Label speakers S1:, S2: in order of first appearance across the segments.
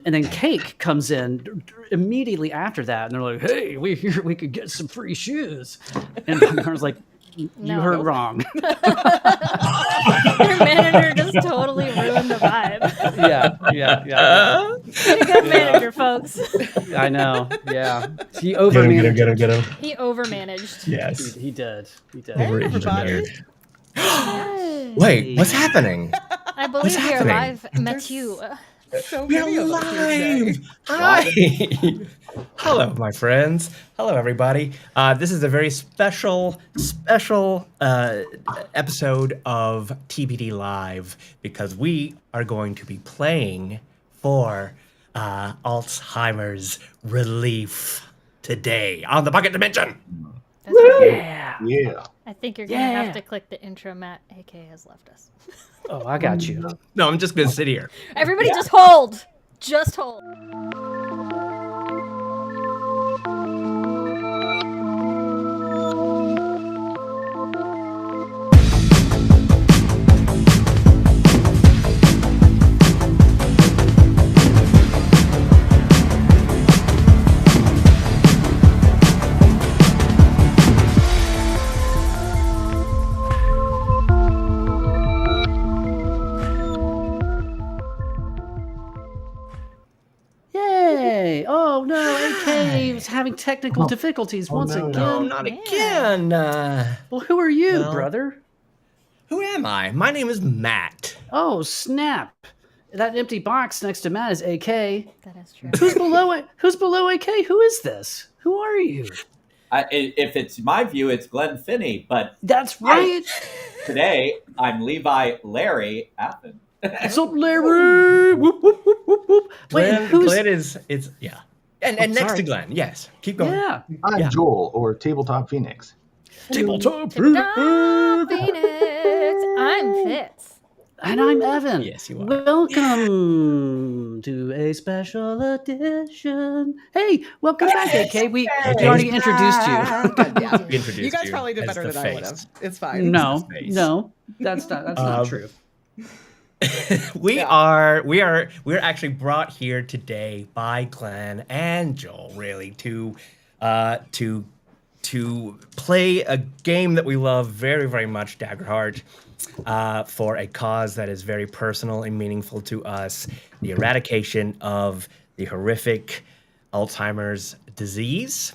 S1: And then Cake comes in immediately after that, and they're like, "Hey, we could get some free shoes." And I was like, "You heard wrong."
S2: Your manager just totally ruined the vibe.
S1: Yeah.
S2: Get a good manager, folks.
S1: I know. Yeah, he overmanaged.
S3: Get him.
S2: He overmanaged.
S3: Yes.
S1: He did.
S4: Hey, everybody.
S3: Wait, what's happening?
S2: I believe we are live, Matthew.
S4: So
S3: We're
S4: many of us here today.
S3: live! Hi! Hello, my friends. Hello, everybody. This is a very special episode of TBD Live because we are going to be playing for Alzheimer's relief today on the Pocket Dimension.
S2: That's right.
S1: Yeah.
S2: I think you're going to have to click the intro. Matt, AK, has left us.
S1: Oh, I got you.
S3: No, I'm just going to sit here.
S2: Everybody just hold. Just hold.
S1: Yay! Oh no, AK is having technical difficulties once again.
S3: No, not again.
S1: Well, who are you, brother?
S3: Who am I? My name is Matt.
S1: Oh, snap. That empty box next to Matt is AK.
S2: That is true.
S1: Who's below it? Who's below AK? Who is this? Who are you?
S5: If it's my view, it's Glenn Finney, but
S1: That's right.
S5: today I'm Levi Larry Appen.
S1: So Larry. Whoop, whoop, whoop, whoop, whoop. Wait,
S3: Glenn is yeah. And next
S1: sorry.
S3: to Glenn, yes. Keep going.
S1: Yeah.
S6: I'm Joel, or Tabletop Phoenix.
S1: Tabletop
S2: Phoenix. I'm Fitz.
S1: And I'm Evan.
S3: Yes, you are.
S1: Welcome to a special edition. Hey, welcome back, AK. We already introduced you.
S3: We introduced
S4: You guys probably did
S3: as
S4: better
S3: the
S4: than I would
S3: face.
S4: have. It's fine.
S1: No, that's not true.
S3: We're actually brought here today by Glenn and Joel, really, to play a game that we love very, very much, Daggerheart, for a cause that is very personal and meaningful to us: the eradication of the horrific Alzheimer's disease.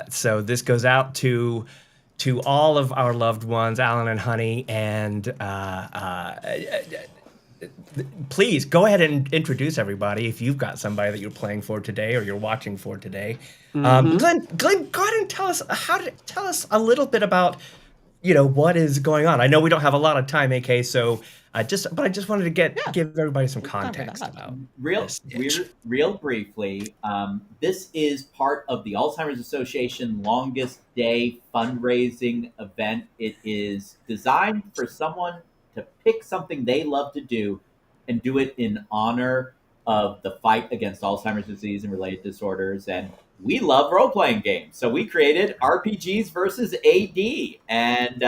S3: So this goes out to all of our loved ones, Alan and Honey, and please go ahead and introduce everybody if you've got somebody that you're playing for today or you're watching for today. Glenn, go ahead and tell us a little bit about what is going on. I know we don't have a lot of time, AK, so I just wanted to give everybody some context about
S5: real briefly. This is part of the Alzheimer's Association longest day fundraising event. It is designed for someone to pick something they love to do and do it in honor of the fight against Alzheimer's disease and related disorders. And we love role-playing games. So we created RPGs versus AD. And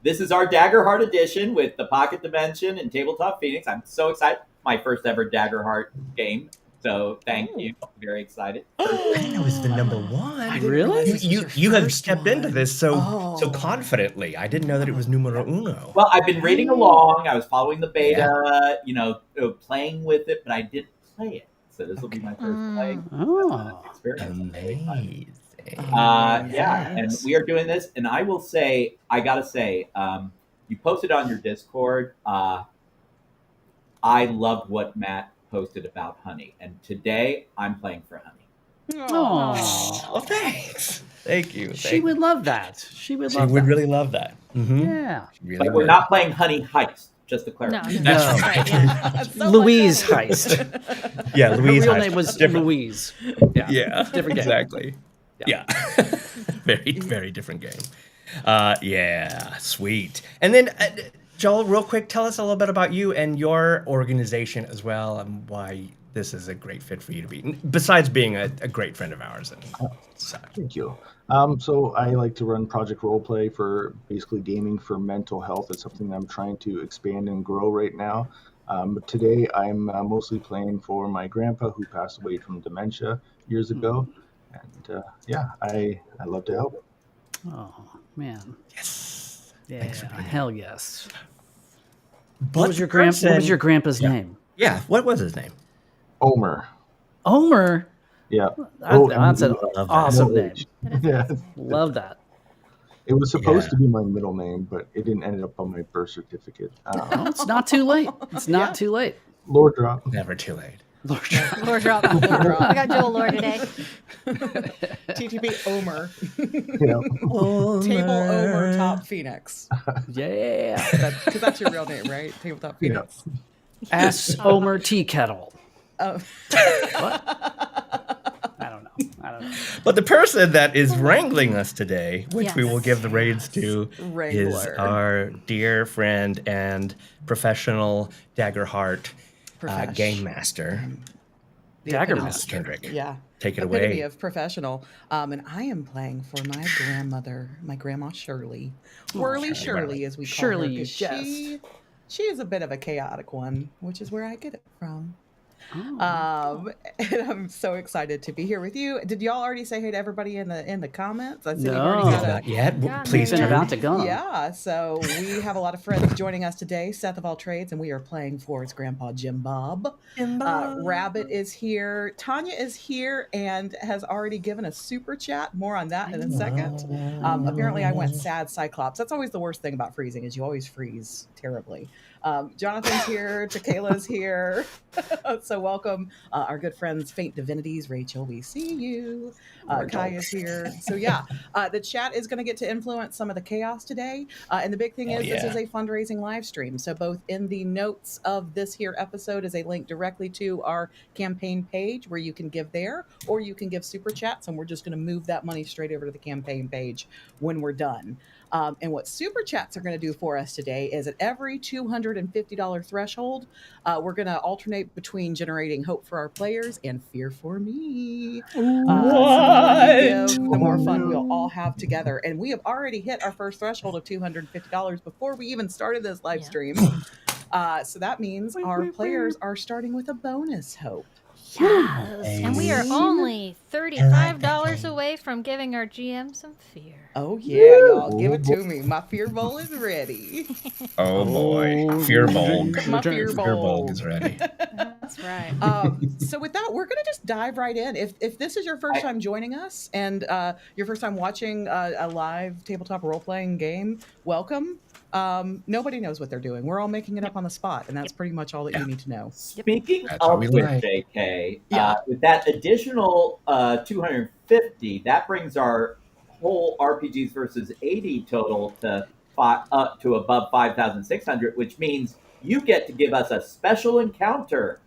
S5: this is our Daggerheart edition with the Pocket Dimension and Tabletop Phoenix. I'm so excited. My first ever Daggerheart game. So thank you. Very excited.
S3: I didn't know it was the number one.
S1: Really?
S3: You have stepped into this so confidently. I didn't know that it was numero uno.
S5: Well, I've been reading along. I was following the beta, playing with it, but I didn't play it. So this will be my first play experience.
S3: Amazing.
S5: And we are doing this. And I will say, you posted on your Discord. I loved what Matt posted about Honey, and today I'm playing for Honey.
S3: Oh, thanks. Thank you.
S1: She would love that. She would
S3: really love that. Mm-hmm.
S1: Yeah.
S5: But we're not playing Honey Heist, just to clarify.
S2: No.
S3: That's right.
S2: Yeah.
S1: Louise Heist.
S3: Yeah, Louise.
S1: Her real
S3: Heist.
S1: name was
S3: Different.
S1: Louise.
S3: Yeah,
S1: different game.
S3: Exactly. Yeah. Very, very different game. Yeah, sweet. And then, Joel, real quick, tell us a little bit about you and your organization as well, and why this is a great fit for you to be, besides being a great friend of ours. And such.
S6: Thank you. So I like to run Project Roleplay for basically gaming for mental health. It's something that I'm trying to expand and grow right now. But today I'm mostly playing for my grandpa who passed away from dementia years ago. And I love to help.
S1: Oh, man.
S3: Yes.
S1: Yeah,
S3: Thanks for being here.
S1: hell yes.
S3: But
S1: What was your grandpa's name?
S3: Yeah, what was his name?
S6: Omer.
S1: Omer?
S6: Yeah.
S1: That's an
S3: love that.
S1: awesome
S6: No
S1: name.
S6: H.
S2: That is
S6: Yeah.
S2: awesome.
S1: Love that.
S6: It was supposed
S3: Yeah.
S6: to be my middle name, but it didn't end up on my birth certificate.
S1: Oh, it's not too late. It's not too late.
S6: Lord drop.
S3: Never too late.
S1: Lord,
S2: Lore drop. I got Joel Lore today.
S4: TTP Omer.
S6: Yeah.
S4: Table Omer Top Phoenix.
S1: yeah.
S4: Because that's your real name, right? Tabletop Phoenix.
S1: Ask Omer Tea Kettle.
S4: Oh.
S1: I don't know.
S3: But the person that is wrangling us today, which we
S2: Yes.
S3: will give the reins to, is
S4: Wrangler.
S3: our dear friend and professional Daggerheart
S4: Profesh.
S3: game master,
S4: The
S1: Dagger
S4: epitome-
S1: Master.
S3: Kendrick.
S4: Yeah.
S3: Take it
S4: Epitome
S3: away.
S4: of professional. And I am playing for my grandmother, my grandma Shirley. Whirly Shirley, as we call
S1: Shirley,
S4: her.
S1: you
S4: 'Cause she is a bit of a chaotic one, which is where I get it from.
S1: Oh.
S4: And I'm so excited to be here with you. Did y'all already say hey to everybody in the comments? I said you've
S1: No.
S4: already got
S3: Not yet.
S2: Yeah,
S3: Please
S1: Been
S2: no,
S3: turn.
S1: about to go.
S4: Yeah, so we have a lot of friends joining us today. Seth of All Trades, and we are playing for his grandpa Jim Bob. Rabbit is here. Tanya is here and has already given a super chat. More on that in a second. Apparently, I went sad Cyclops. That's always the worst thing about freezing is you always freeze terribly. Jonathan's here. Tequila''s here. So welcome our good friends, Faint Divinities. Rachel, we see you. Kai is here. So yeah, the chat is going to get to influence some of the chaos today. And the big thing is this is a fundraising live stream. So both in the notes of this here episode is a link directly to our campaign page where you can give there, or you can give super chats, and we're just going to move that money straight over to the campaign page when we're done. And what super chats are going to do for us today is at every $250 threshold, we're going to alternate between generating hope for our players and fear for me. So the more you give, the more fun we'll all have together. And we have already hit our first threshold of $250 before we even started this live
S2: Yeah.
S4: stream. So that means our players are starting with a bonus hope.
S2: Yes. And we are only $35 away from giving our GM some fear.
S4: Oh yeah, y'all, give it to me. My fear bowl is ready.
S3: Oh boy. Fear Bulg.
S4: My fear
S3: Fear Bulg
S4: bowl.
S3: is ready.
S2: That's right.
S4: So with that, we're going to just dive right in. If this is your first time joining us and your first time watching a live tabletop role-playing game, welcome. Nobody knows what they're doing. We're all making it up on the spot, and that's pretty much all that you need to know.
S5: Speaking
S3: That's what
S5: of
S3: we
S5: which,
S3: like.
S5: JK,
S4: Yeah.
S5: with that additional 250, that brings our whole RPGs versus 80 total to up to above 5,600, which means you get to give us a special encounter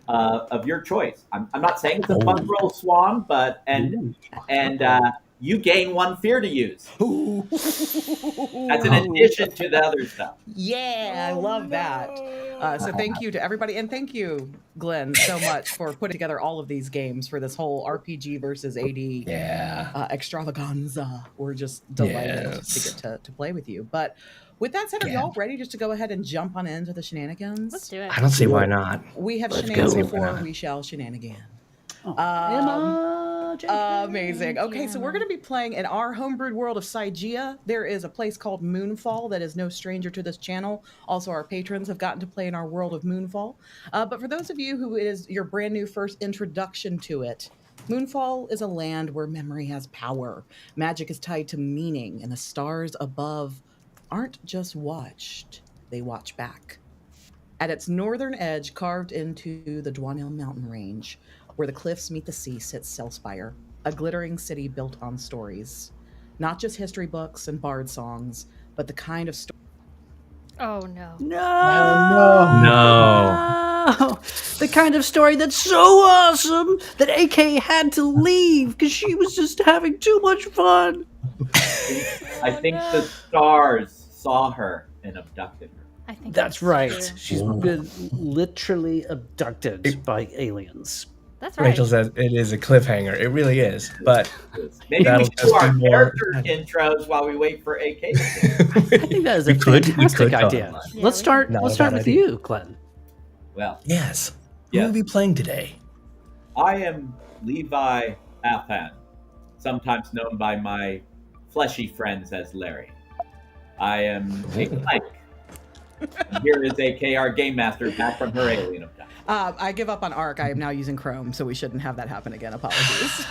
S5: of your choice. I'm not saying it's a fun roll swan, but you gain one fear to use. That's in addition to the other stuff.
S4: Yeah, I love that. So thank you to everybody, and thank you, Glenn, so much for putting together all of these games for this whole RPG versus AD extravaganza. We're just delighted to get to play with you. But with that said, are y'all ready just to go ahead and jump on into the shenanigans?
S2: Let's do it.
S3: I don't see why not.
S4: We have
S3: Let's
S4: shenanigans
S3: go.
S4: before we shall shenanigan.
S1: Emma, JK.
S4: Amazing. Okay, so we're going to be playing in our homebrewed world of Sigea. There is a place called Moonfall that is no stranger to this channel. Also, our patrons have gotten to play in our world of Moonfall. But for those of you who it is your brand new first introduction to it, Moonfall is a land where memory has power. Magic is tied to meaning, and the stars above aren't just watched, they watch back. At its northern edge, carved into the Dwanil mountain range, where the cliffs meet the sea, sits Selspire, a glittering city built on stories. Not just history books and bard songs, but the kind of story.
S2: Oh no.
S3: No.
S1: The kind of story that's so awesome that AK had to leave because she was just having too much fun.
S5: I think the stars saw her and abducted her.
S2: I think
S1: That's right.
S2: true.
S1: She's been literally abducted by aliens.
S2: That's right.
S3: Rachel says it is a cliffhanger. It really is. But
S5: Maybe we
S3: That'll
S5: should do
S3: just
S5: our
S3: be more-
S5: character intros while we wait for AK.
S1: I think that is a
S3: We could
S1: fantastic
S3: talk
S1: idea.
S3: about
S2: it.
S1: Let's start.
S2: Yeah,
S3: Not
S1: Let's
S3: a
S1: start
S3: bad
S1: with
S3: idea.
S1: you, Glenn.
S5: Well,
S3: Yes. Who
S5: Yes.
S3: will be playing today?
S5: I am Levi Athan, sometimes known by my fleshy friends as Larry. I am a Mike. And here is a KR Game Master back from her alien of time.
S4: I give up on Arc. I am now using Chrome, so we shouldn't have that happen again. Apologies.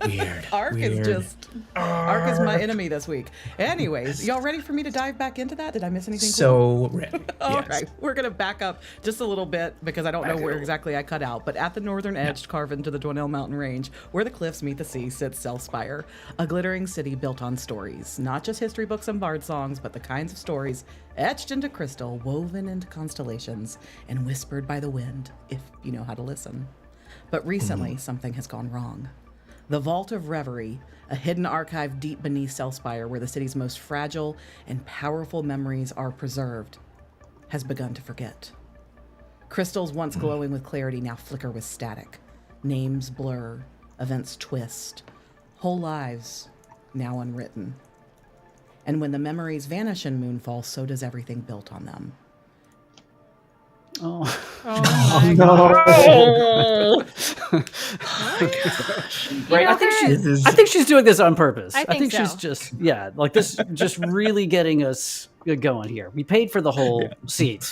S3: Weird.
S4: Arc
S3: Weird.
S4: is just Arc is my enemy this week. Anyways, y'all ready for me to dive back into that? Did I miss anything?
S3: So ready.
S4: All
S3: Yes.
S4: right, we're gonna back up just a little bit because I don't know where exactly I cut out. But at the northern edge, carved into the Dwennell Mountain Range, where the cliffs meet the sea, sits Selspire, a glittering city built on stories, not just history books and bard songs, but the kinds of stories etched into crystal, woven into constellations, and whispered by the wind, if you know how to listen. But recently, something has gone wrong. The Vault of Reverie, a hidden archive deep beneath Selspire where the city's most fragile and powerful memories are preserved, has begun to forget. Crystals once glowing with clarity now flicker with static. Names blur, events twist, whole lives now unwritten. And when the memories vanish in Moonfall, so does everything built on them.
S1: Oh,
S2: Oh,
S1: no.
S5: Great.
S1: I think she's doing this on purpose.
S2: I think
S1: she's
S2: so.
S1: just like this, just really getting us going here. We paid for the whole seat,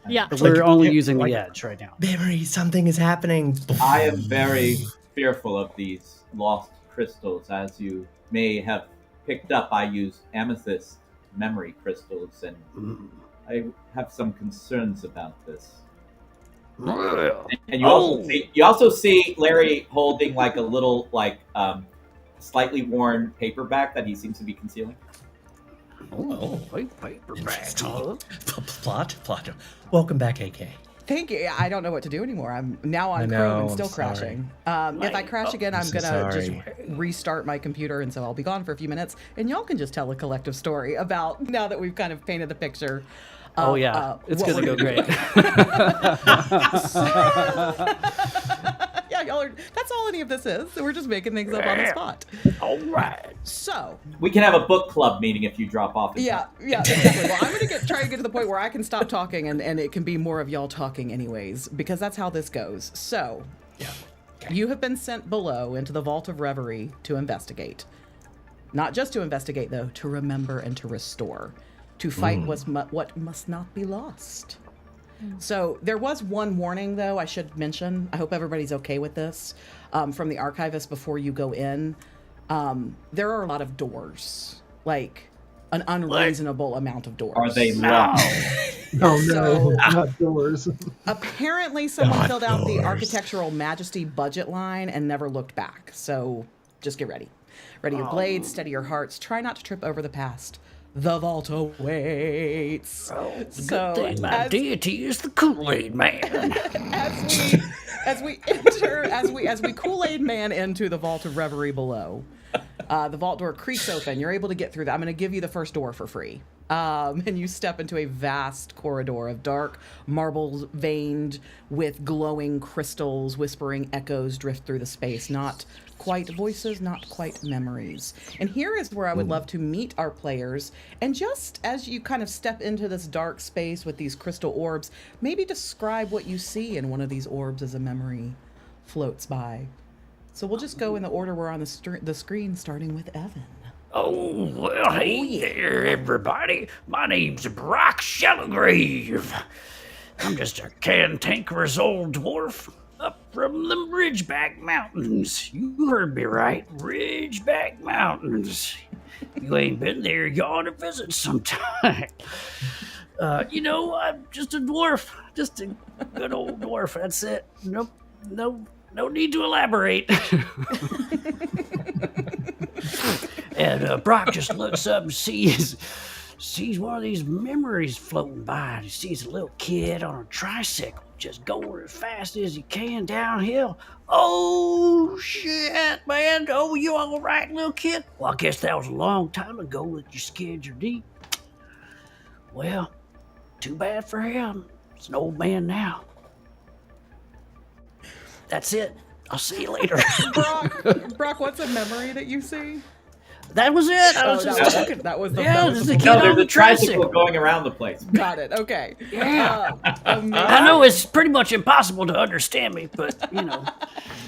S2: Yeah.
S1: but we're only
S3: yeah,
S1: using
S3: like-
S1: the edge right now.
S3: Memory, something is happening.
S5: I am very fearful of these lost crystals. As you may have picked up, I use amethyst memory crystals, and I have some concerns about this. And you also see Larry holding like a little slightly worn paperback that he seems to be concealing.
S3: Oh.
S1: Paperback.
S3: Interesting. Plot. Welcome back, AK.
S4: Thank you. I don't know what to do anymore. I'm now on
S3: I know,
S4: Chrome and
S3: I'm
S4: still
S3: sorry.
S4: crashing. If I crash again,
S3: I'm
S4: I'm
S3: so
S4: gonna just
S3: sorry.
S4: restart my computer, and so I'll be gone for a few minutes, and y'all can just tell a collective story about now that we've kind of painted the picture.
S1: Oh yeah, it's
S4: what
S1: gonna go
S4: we're
S1: great.
S4: Yeah, y'all are. That's all any of this is. We're just making things up on the spot.
S1: All right.
S4: So
S5: We can have a book club meeting if you drop off. in
S4: yeah,
S5: time.
S4: exactly. Well, I'm gonna try to get to the point where I can stop talking, and it can be more of y'all talking, anyways, because that's how this goes. So.
S3: Yeah.
S4: You have been sent below into the Vault of Reverie to investigate. Not just to investigate, though, to remember and to restore. To fight what must not be lost. So there was one warning, though, I should mention. I hope everybody's okay with this. From the archivist before you go in. There are a lot of doors. Like, an unreasonable amount of doors.
S5: Are they locked?
S6: Oh no,
S4: So-
S6: not doors.
S4: Apparently, someone
S3: Not
S4: filled out the
S3: doors.
S4: Architectural Majesty budget line and never looked back. So just get ready. Ready your blades, steady your hearts. Try not to trip over the past. The vault awaits.
S1: Good thing my deity is the Kool-Aid man.
S4: as we Kool-Aid man into the Vault of Reverie below, the vault door creaks open. You're able to get through that. I'm going to give you the first door for free. And you step into a vast corridor of dark marbles veined with glowing crystals, whispering echoes drift through the space. Not quite voices, not quite memories. And here is where I would love to meet our players. And just as you kind of step into this dark space with these crystal orbs, maybe describe what you see in one of these orbs as a memory floats by. So we'll just go in the order we're on the screen, starting with Evan.
S7: Oh, well, hey there, everybody. My name's Brock Shellegrave. I'm just a cantankerous old dwarf up from the Ridgeback Mountains. You heard me right, Ridgeback Mountains. You ain't been there, you ought to visit sometime. I'm just a dwarf, just a good old dwarf, that's it. No need to elaborate. And Brock just looks up and sees one of these memories floating by. And he sees a little kid on a tricycle just going as fast as he can downhill. Oh, shit, man. Oh, you all right, little kid? Well, I guess that was a long time ago that you scared your deep. Well, too bad for him. He's an old man now. That's it. I'll see you later.
S4: Brock, what's a memory that you see?
S7: That was it. I
S4: Oh,
S7: was
S4: that
S7: just
S4: was,
S7: talking.
S4: that was the,
S7: Yeah,
S4: that
S7: this
S4: was
S7: is
S4: the
S7: the kid
S5: No,
S7: on
S5: there's
S7: the
S5: a tricycle
S7: tricycle.
S5: going around the place.
S4: Got it. Okay.
S7: Yeah.
S4: Amazing.
S7: I know it's pretty much impossible to understand me, but you know.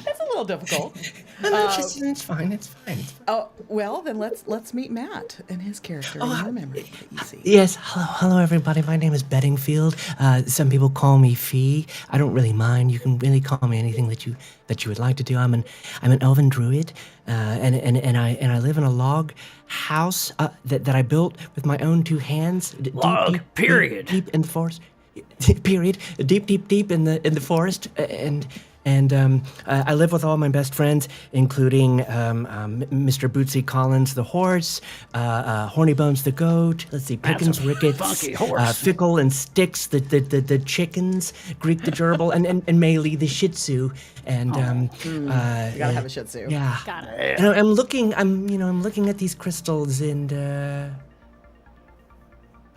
S4: It's a little difficult.
S3: It's fine. It's fine.
S4: Oh, well, then let's meet Matt and his character in your memory that you see.
S3: Yes, hello everybody. My name is Beddingfield. Some people call me Fee. I don't really mind. You can really call me anything that you would like to do. I'm an elven druid, and I live in a log house that I built with my own 2 hands.
S7: Log, period.
S3: Deep in the forest. Period. Deep in the forest, and I live with all my best friends, including Mr. Bootsy Collins the horse, Horny Bones the goat. Let's see, Pickens
S7: a
S3: Ricketts,
S7: funky horse.
S3: Fickle and Sticks the chickens, Greek the gerbil, and Maylee the Shih Tzu. And
S4: You gotta have a Shih Tzu.
S3: yeah.
S2: Got it.
S3: And I'm looking at these crystals, and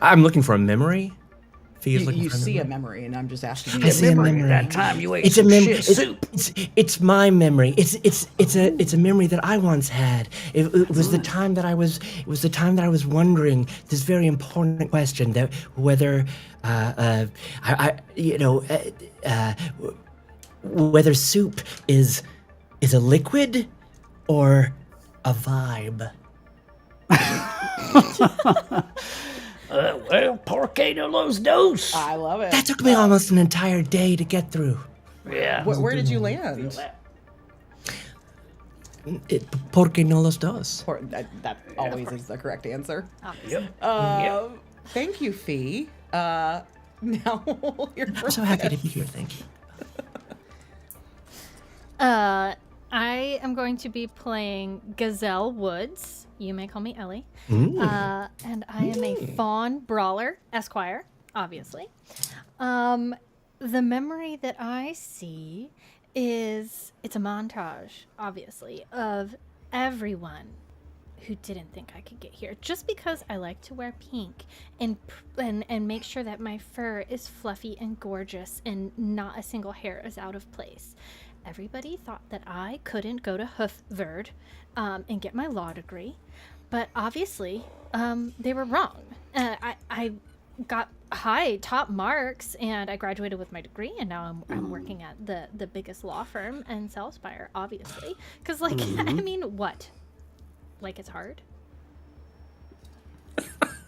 S3: I'm looking for a memory. Fee's looking
S4: You
S3: for
S4: see a
S3: memory.
S4: memory, and I'm just asking you.
S3: I see a memory.
S7: That time you ate
S3: It's a
S7: some
S3: memory.
S7: shit soup.
S3: It's my memory. It's a memory that I once had. It was the time that I was. It was the time that I was wondering this very important question that whether whether soup is a liquid or a vibe.
S7: Well, porque no los dos.
S4: I love it.
S3: That took me almost an entire day to get through.
S7: Yeah.
S4: Where did you land?
S3: Porque no los dos.
S4: That always is the correct answer.
S2: Obviously.
S4: Thank you, Fee. Now you're
S3: I'm so happy to be here. Thank you.
S2: I am going to be playing Gazelle Woods. You may call me Ellie. And I am a fawn brawler, Esquire, obviously. The memory that I see it's a montage, obviously, of everyone who didn't think I could get here. Just because I like to wear pink and make sure that my fur is fluffy and gorgeous and not a single hair is out of place. Everybody thought that I couldn't go to Hoofverd and get my law degree, but obviously they were wrong. I got high top marks and I graduated with my degree, and now I'm working at the biggest law firm in Southspire, obviously, because I mean, what? Like, it's hard.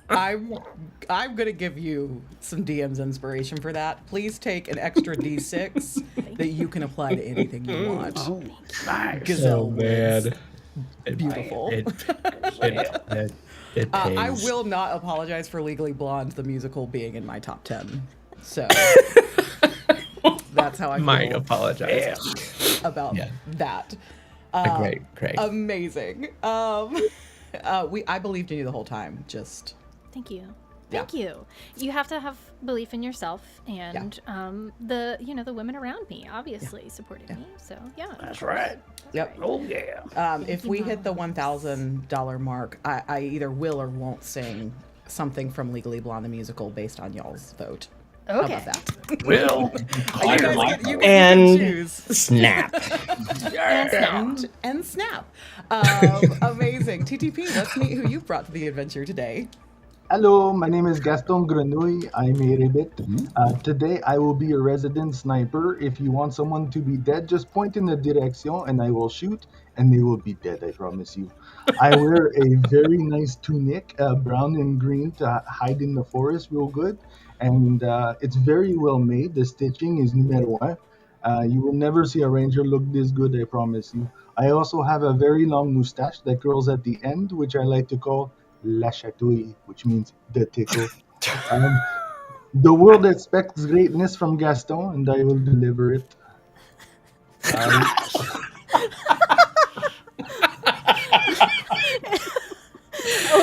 S4: I'm gonna give you some DM's inspiration for that. Please take an extra D6 that you can apply to anything you want.
S7: Oh, nice.
S4: Gazelle
S3: bad.
S4: Woods. Beautiful.
S3: It
S4: I
S3: pays.
S4: will not apologize for Legally Blonde, the musical, being in my top 10. So that's how I
S3: Might
S4: feel
S3: apologize.
S4: about that.
S3: Great.
S4: Amazing. I believed in you the whole time. Just
S2: Thank you.
S4: Yeah.
S2: Thank you. You have to have belief in yourself, and the women around me obviously supported me. So yeah,
S7: That's right.
S4: yep.
S7: Oh yeah.
S4: If we hit the $1,000 mark, I either will or won't sing something from Legally Blonde the musical based on y'all's vote. How
S2: Okay.
S4: about that?
S7: Will.
S4: You guys
S3: And-
S4: can choose.
S3: Snap.
S4: And snap. Amazing. TTP, let's meet who you brought to the adventure today.
S6: Hello, my name is Gaston Grenouille. I'm a ribbit. Today I will be a resident sniper. If you want someone to be dead, just point in the direction and I will shoot and they will be dead, I promise you. I wear a very nice tunic, brown and green, to hide in the forest real good. And it's very well made. The stitching is numero un. You will never see a ranger look this good, I promise you. I also have a very long mustache that curls at the end, which I like to call La Chatouille, which means the tickle. The world expects greatness from Gaston, and I will deliver it.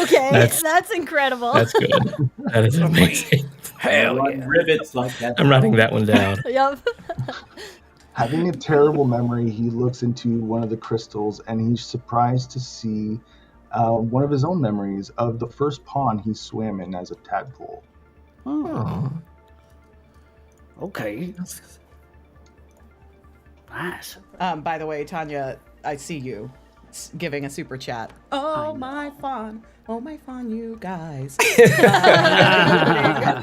S2: Okay,
S3: That's-
S2: that's incredible.
S3: That's good. That is amazing.
S7: Hell
S5: Run
S7: yeah.
S5: rivets like that.
S3: I'm writing that one down.
S2: Yep.
S6: Having a terrible memory, he looks into one of the crystals and he's surprised to see one of his own memories of the first pond he swam in as a tadpole.
S7: Oh. Okay. Nice.
S4: By the way, Tanya, I see you. Matt giving a super chat. Oh, my fun. Oh, my fun, you guys.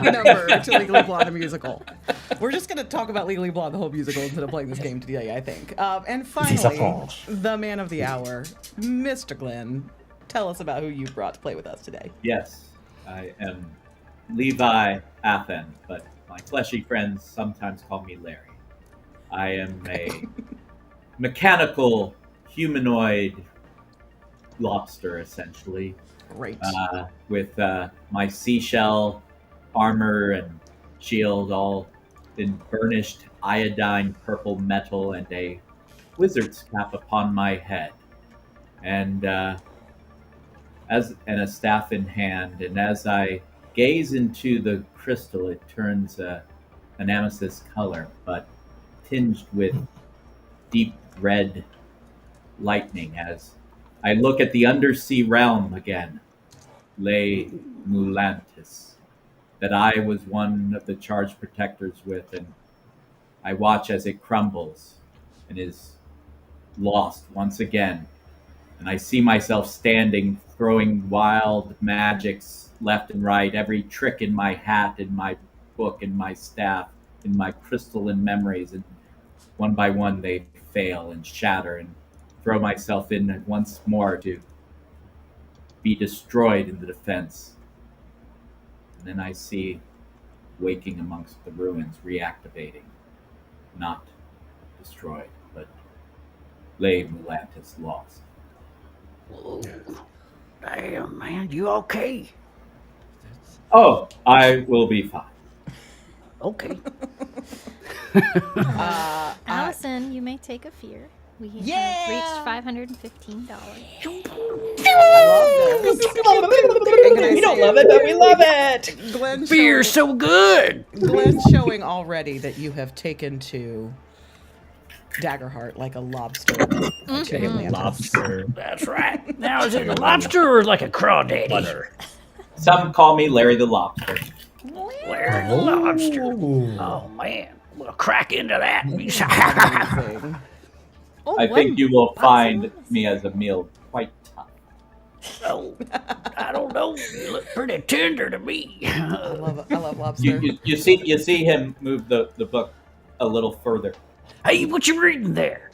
S4: Number to Legally Blonde, the musical. We're just going to talk about Legally Blonde, the whole musical, instead of playing this game today, I think. And finally, the man of the hour, Mr. Glenn. Tell us about who you brought to play with us today.
S5: Yes, I am Levi Athen, but my fleshy friends sometimes call me Larry. I am a mechanical humanoid lobster, essentially.
S4: Great.
S5: With my seashell armor and shield all in burnished iodine purple metal and a wizard's cap upon my head. And a staff in hand, and as I gaze into the crystal, it turns an amethyst color, but tinged with deep red lightning as I look at the undersea realm again, Le Mulantis, that I was one of the charge protectors with, and I watch as it crumbles and is lost once again. And I see myself standing, throwing wild magics left and right, every trick in my hat, in my book, in my staff, in my crystalline memories. And one by one, they fail and shatter, and throw myself in once more to be destroyed in the defense. And then I see waking amongst the ruins, reactivating, not destroyed, but Le Mulantis lost.
S7: Whoa. Damn, man, you okay?
S5: Oh, I will be fine.
S7: Okay.
S2: Allison, you may take a fear. We have reached $515.
S4: I love this.
S3: We don't love it, but we love it.
S4: Glenn
S7: Beer's so good.
S4: Glenn's showing already that you have taken to Daggerheart like a lobster.
S3: Lobster.
S7: That's right. Now, is it a lobster or like a crawdaddy?
S5: Some call me Larry the Lobster.
S7: Larry the lobster. Oh, man. We'll crack into that.
S4: Amazing.
S2: Oh,
S5: I think you will find me as a meal quite tough.
S7: Oh, I don't know. You look pretty tender to me.
S4: I love lobster.
S5: You see him move the book a little further.
S7: Hey, what you reading there?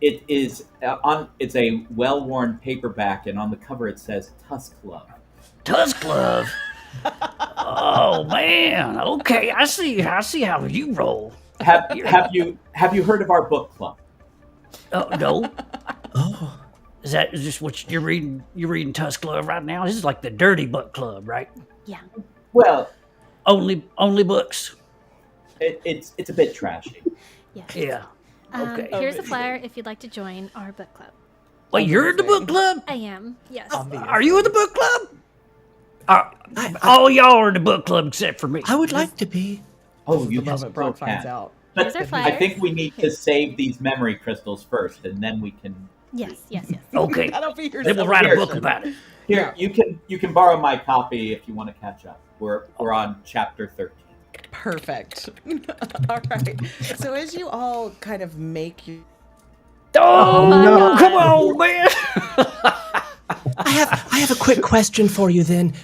S5: It is it's a well-worn paperback, and on the cover it says Tusk Love.
S7: Tusk Glove. Oh man. Okay, I see how you roll.
S5: Have you heard of our book club?
S7: Oh no.
S3: Oh.
S7: Is this what you're reading? You're reading Tusk Glove right now? This is like the dirty book club, right?
S2: Yeah.
S5: Well,
S7: Only books.
S5: it's a bit trashy.
S2: Yes.
S7: Yeah. Okay.
S2: Here's a flyer if you'd like to join our book club.
S7: Wait, you're in the book club?
S2: I am. Yes.
S7: Are you in the book club? All y'all are in the book club except for me.
S3: I would like to be.
S5: Oh, you
S4: The
S5: just
S4: moment Brock
S5: can.
S4: finds out.
S2: Here's our
S5: But
S2: flyer.
S5: I think we need to save these memory crystals first, and then we can.
S2: Yes.
S7: Okay.
S4: That'll be your
S7: Then we'll write a book
S4: celebration.
S7: about it.
S5: Here, you can borrow my copy if you want to catch up. We're on chapter 13.
S4: Perfect. All right. So as you all kind of make your
S7: Oh,
S2: no.
S7: come on, man.
S3: I have a quick question for you then.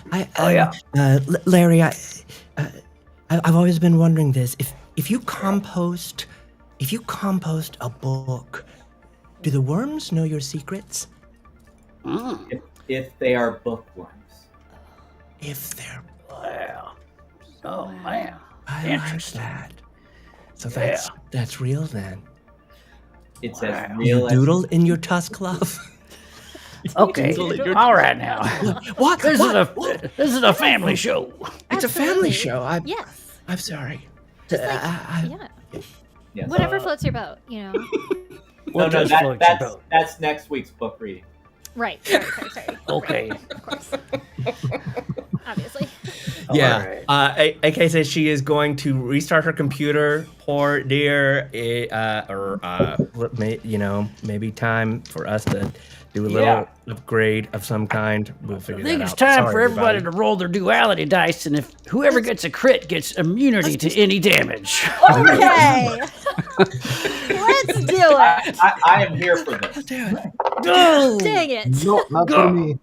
S3: Larry, I've always been wondering this. If you compost a book, do the worms know your secrets?
S5: If they are bookworms.
S3: If they're
S7: Wow. Oh man.
S3: I like
S7: Interesting.
S3: that. So
S7: Yeah.
S3: that's real then.
S5: It's
S7: Wow.
S5: as real as
S3: Doodle in your tusk glove.
S7: Okay. All right now.
S3: What?
S7: This
S3: What?
S7: is a family show.
S3: It's a family show.
S2: Yes.
S3: I'm sorry.
S2: Yeah.
S5: yes.
S2: Whatever floats your boat, you know.
S7: What does float your boat?
S5: that's next week's book reading.
S2: Right. Sorry.
S7: Okay.
S2: Of course. Obviously.
S3: Yeah.
S7: Alright.
S3: AK says she is going to restart her computer. Poor dear. Maybe time for us to do a little upgrade of some kind. We'll figure
S7: I think
S3: that
S7: it's
S3: out.
S7: time
S3: Sorry,
S7: for everybody to roll their duality dice, and if whoever gets a crit gets immunity to any damage.
S2: Okay. Let's Let's do it.
S5: I am here for this.
S1: No.
S2: Dang it.
S6: No, not for me.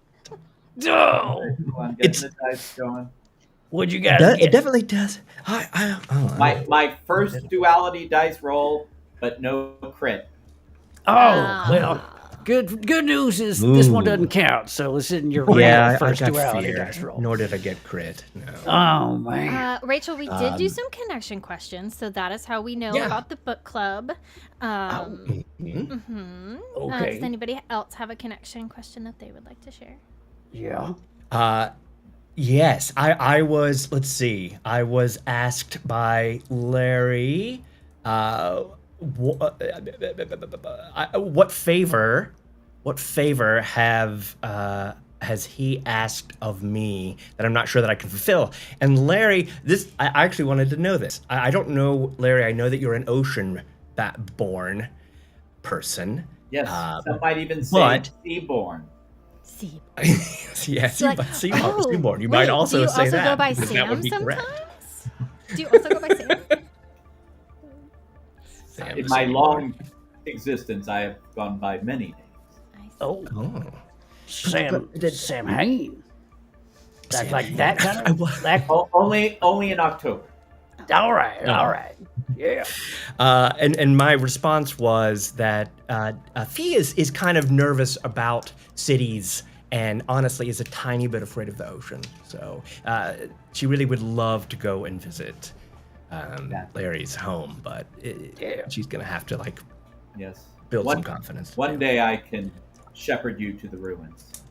S1: No.
S5: I'm getting the dice going.
S1: What'd you
S3: It,
S1: guys
S3: does, it
S1: get?
S3: definitely does.
S5: My first duality dice roll, but no crit.
S1: Oh, well. Good news is this one
S3: Ooh.
S1: doesn't count, so this isn't your
S3: Yeah,
S1: real
S3: I
S1: first
S3: got
S1: duality
S3: fear.
S1: dice roll.
S3: Nor did I get crit. No.
S1: Oh man.
S2: Rachel, we did do some connection questions, so that is how we know
S3: Yeah.
S2: about the book club.
S3: Mhm.
S1: Okay.
S2: Does anybody else have a connection question that they would like to share?
S1: Yeah.
S3: Yes, I was. Let's see. I was asked by Larry, what favor has he asked of me that I'm not sure that I can fulfill? And Larry, I actually wanted to know this. I don't know, Larry. I know that you're an ocean-born person.
S5: Yes, some might even say
S3: but-
S5: seaborn.
S2: See.
S3: Yes,
S2: Like,
S3: seaborn. You
S2: wait,
S3: might also
S2: do you
S3: say
S2: also
S3: that.
S2: go by
S3: because
S2: Sam
S3: that would be
S2: sometimes?
S3: correct.
S2: Do you also go by Sam?
S3: Sam
S5: In
S3: is
S5: my
S3: seaborn.
S5: long existence, I have gone by many names.
S2: I see.
S1: Oh,
S3: Oh.
S1: Sam Hain. That's
S3: Sam
S1: like
S3: Hain.
S1: that kind of. That,
S5: Only in October.
S1: all right. Yeah.
S3: And my response was that Fee is kind of nervous about cities and honestly is a tiny bit afraid of the ocean. So she really would love to go and visit Larry's home, but she's going to have to
S5: Yes.
S3: build some confidence.
S5: One day I can shepherd you to the ruins.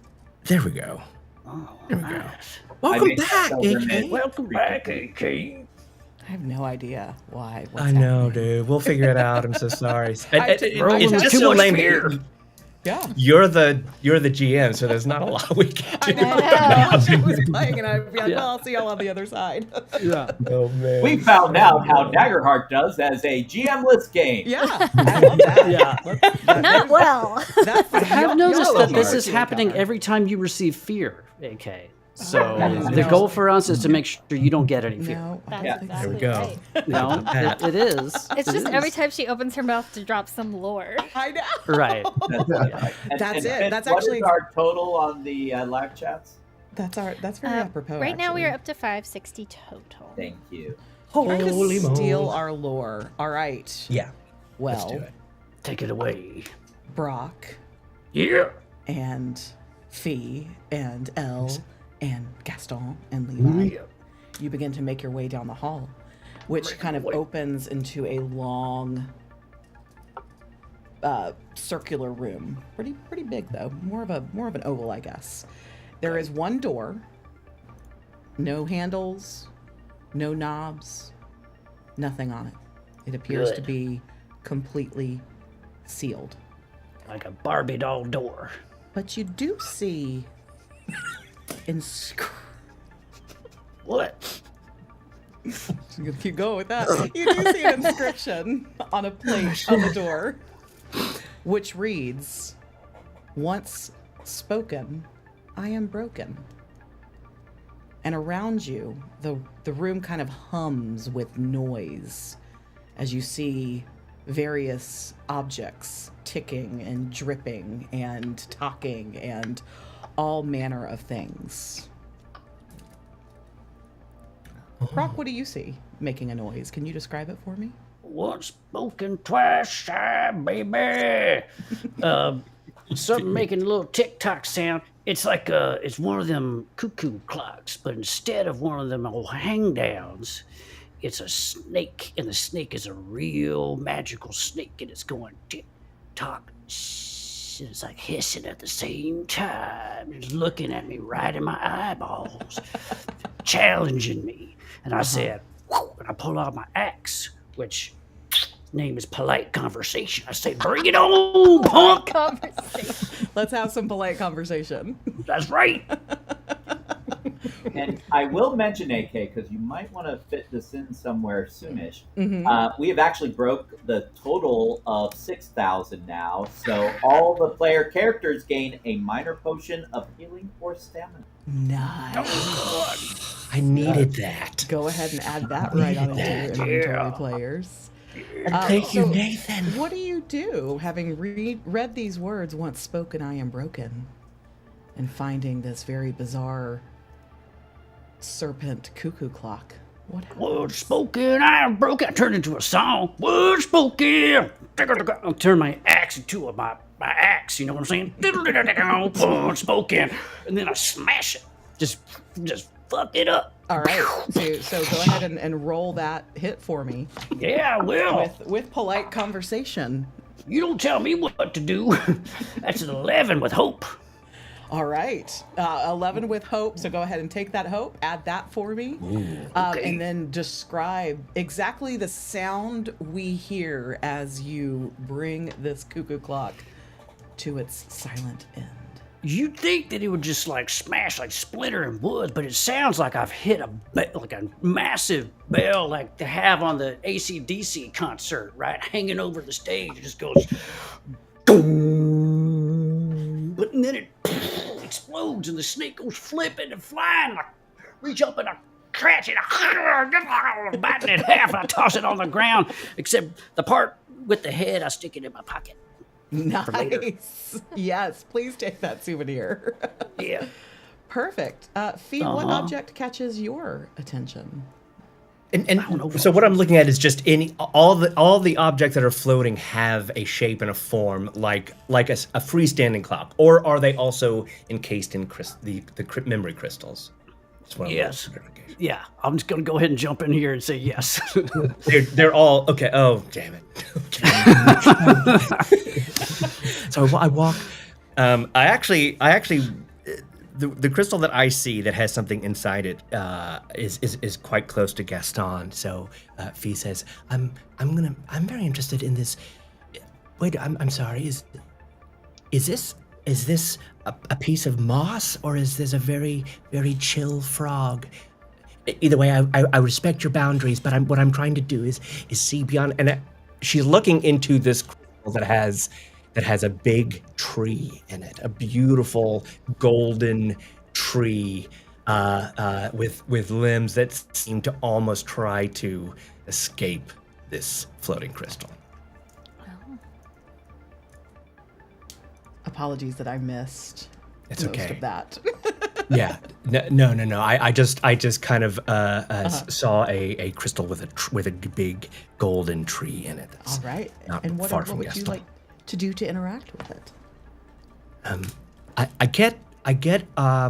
S3: There we go.
S1: Oh,
S3: There we go.
S1: nice.
S3: Welcome
S5: make
S3: back,
S5: myself
S3: AK.
S5: remain-
S1: Welcome back, AK.
S4: I have no idea why. What's
S3: I know,
S4: happening.
S3: dude. We'll figure it out. I'm so sorry.
S1: Rolling
S3: It's
S1: with
S3: just
S1: too
S3: so
S1: much
S3: lame.
S1: fear.
S4: Yeah.
S3: You're the GM, so there's not a lot we can
S4: I
S3: do.
S4: know. I wish I was playing, and I'd be like,
S1: Yeah.
S4: well, I'll see y'all on the other side.
S1: Yeah.
S3: Oh man.
S5: We found out how Daggerheart does as a GM-less game.
S4: Yeah, I love that.
S1: Yeah.
S2: Not well.
S4: That's,
S1: I have noticed
S4: y'all
S1: that
S4: love
S1: this
S4: our
S1: is
S4: team
S1: happening
S4: cover.
S1: every time you receive fear, AK. So
S4: Yeah.
S1: the goal for us is to make sure you don't get any fear.
S4: No,
S2: That's
S5: Yeah.
S2: exactly
S3: There we go.
S2: right.
S1: No, it is.
S2: It's
S1: It
S2: just
S1: is.
S2: every time she opens her mouth to drop some lore.
S4: I know.
S1: Right.
S5: That's,
S4: That's it.
S5: Finn,
S4: That's
S5: what
S4: actually-
S5: is our total on the live chats?
S4: That's very apropos.
S2: Right now we
S4: actually.
S2: are up to 560 total.
S5: Thank you.
S4: Trying to
S3: Holy
S4: steal
S3: moly.
S4: our lore. All right.
S3: Yeah. Let's do
S4: Well,
S3: it.
S1: Take it away.
S4: Brock
S1: Yeah.
S4: and Fee and Elle and Gaston and Levi, you begin to make your way down the hall, which kind of opens into a long circular room. Pretty big though. More of an oval, I guess. There is one door. No handles, no knobs, nothing on it. It appears to
S1: Good.
S4: be completely sealed.
S1: Like a Barbie doll door.
S4: But you do see
S1: What?
S4: If you go with that, you do see an inscription on a plate on the door, which reads, "Once spoken, I am broken." And around you, the room kind of hums with noise as you see various objects ticking and dripping and talking and all manner of things. Brock, what do you see making a noise? Can you describe it for me?
S1: Once spoken, twice shy, baby. Something making a little tick-tock sound. It's like it's one of them cuckoo clocks, but instead of one of them old hang-downs, it's a snake, and the snake is a real magical snake, and it's going tick-tock, and it's like hissing at the same time. It's looking at me right in my eyeballs, challenging me. And I said, "Whew," and I pull out my axe, which name is Polite Conversation. I say, "Bring it on, punk!"
S2: Conversation.
S4: Let's have some polite conversation.
S1: That's right.
S5: And I will mention, AK, because you might want to fit this in somewhere soonish.
S4: Mhm.
S5: We have actually broke the total of 6,000 now, so all the player characters gain a minor potion of healing or stamina.
S4: Nice.
S3: I needed that.
S4: Go ahead and add that right on into your inventory,
S1: Yeah.
S4: players.
S3: Thank you,
S4: so
S3: Nathan.
S4: What do you do, having read these words, once spoken, I am broken, and finding this very bizarre serpent cuckoo clock? What happens?
S7: Words spoken, I am broken. I turned into a song. Words spoken. I'll turn my axe into my axe. You know what I'm saying? Words spoken, and then I smash it. Just fuck it up.
S4: All right, so go ahead and roll that hit for me.
S7: Yeah, I will.
S4: With polite conversation.
S7: You don't tell me what to do. That's an 11 with hope.
S4: All right, 11 with hope. So go ahead and take that hope, add that for me,
S7: okay.
S4: and then describe exactly the sound we hear as you bring this cuckoo clock to its silent end.
S7: You'd think that it would just like smash, like splinter in wood, but it sounds like I've hit a massive bell like they have on the AC/DC concert, right? Hanging over the stage. It just goes, boom, but then it explodes and the snake goes flipping and flying. I reach up and I catch it, I bite it in half and I toss it on the ground, except the part with the head, I stick it in my pocket.
S4: Nice. Yes, please take that souvenir.
S7: Yeah.
S4: Perfect. Fee, what object catches your attention?
S3: And so what I'm looking at is just all the objects that are floating have a shape and a form like a freestanding clock, or are they also encased in the memory crystals?
S7: Yes. Yeah, I'm just gonna go ahead and jump in here and say yes.
S3: they're all okay. Oh, damn it. So I walk. I actually. The crystal that I see that has something inside it is quite close to Gaston. So Fee says, I'm very interested in this. Wait, I'm sorry. Is this a piece of moss, or is this a very, very chill frog? Either way, I respect your boundaries, but what I'm trying to do is see beyond. And she's looking into this crystal that has a big tree in it, a beautiful golden tree with limbs that seem to almost try to escape this floating crystal.
S4: Apologies that I missed
S3: It's
S4: most
S3: okay.
S4: of that.
S3: Yeah, no. I just kind of saw a crystal with a big golden tree in it.
S4: All right.
S3: Not
S4: And what
S3: far from
S4: would you
S3: Gaston.
S4: like to do to interact with it?
S3: I get a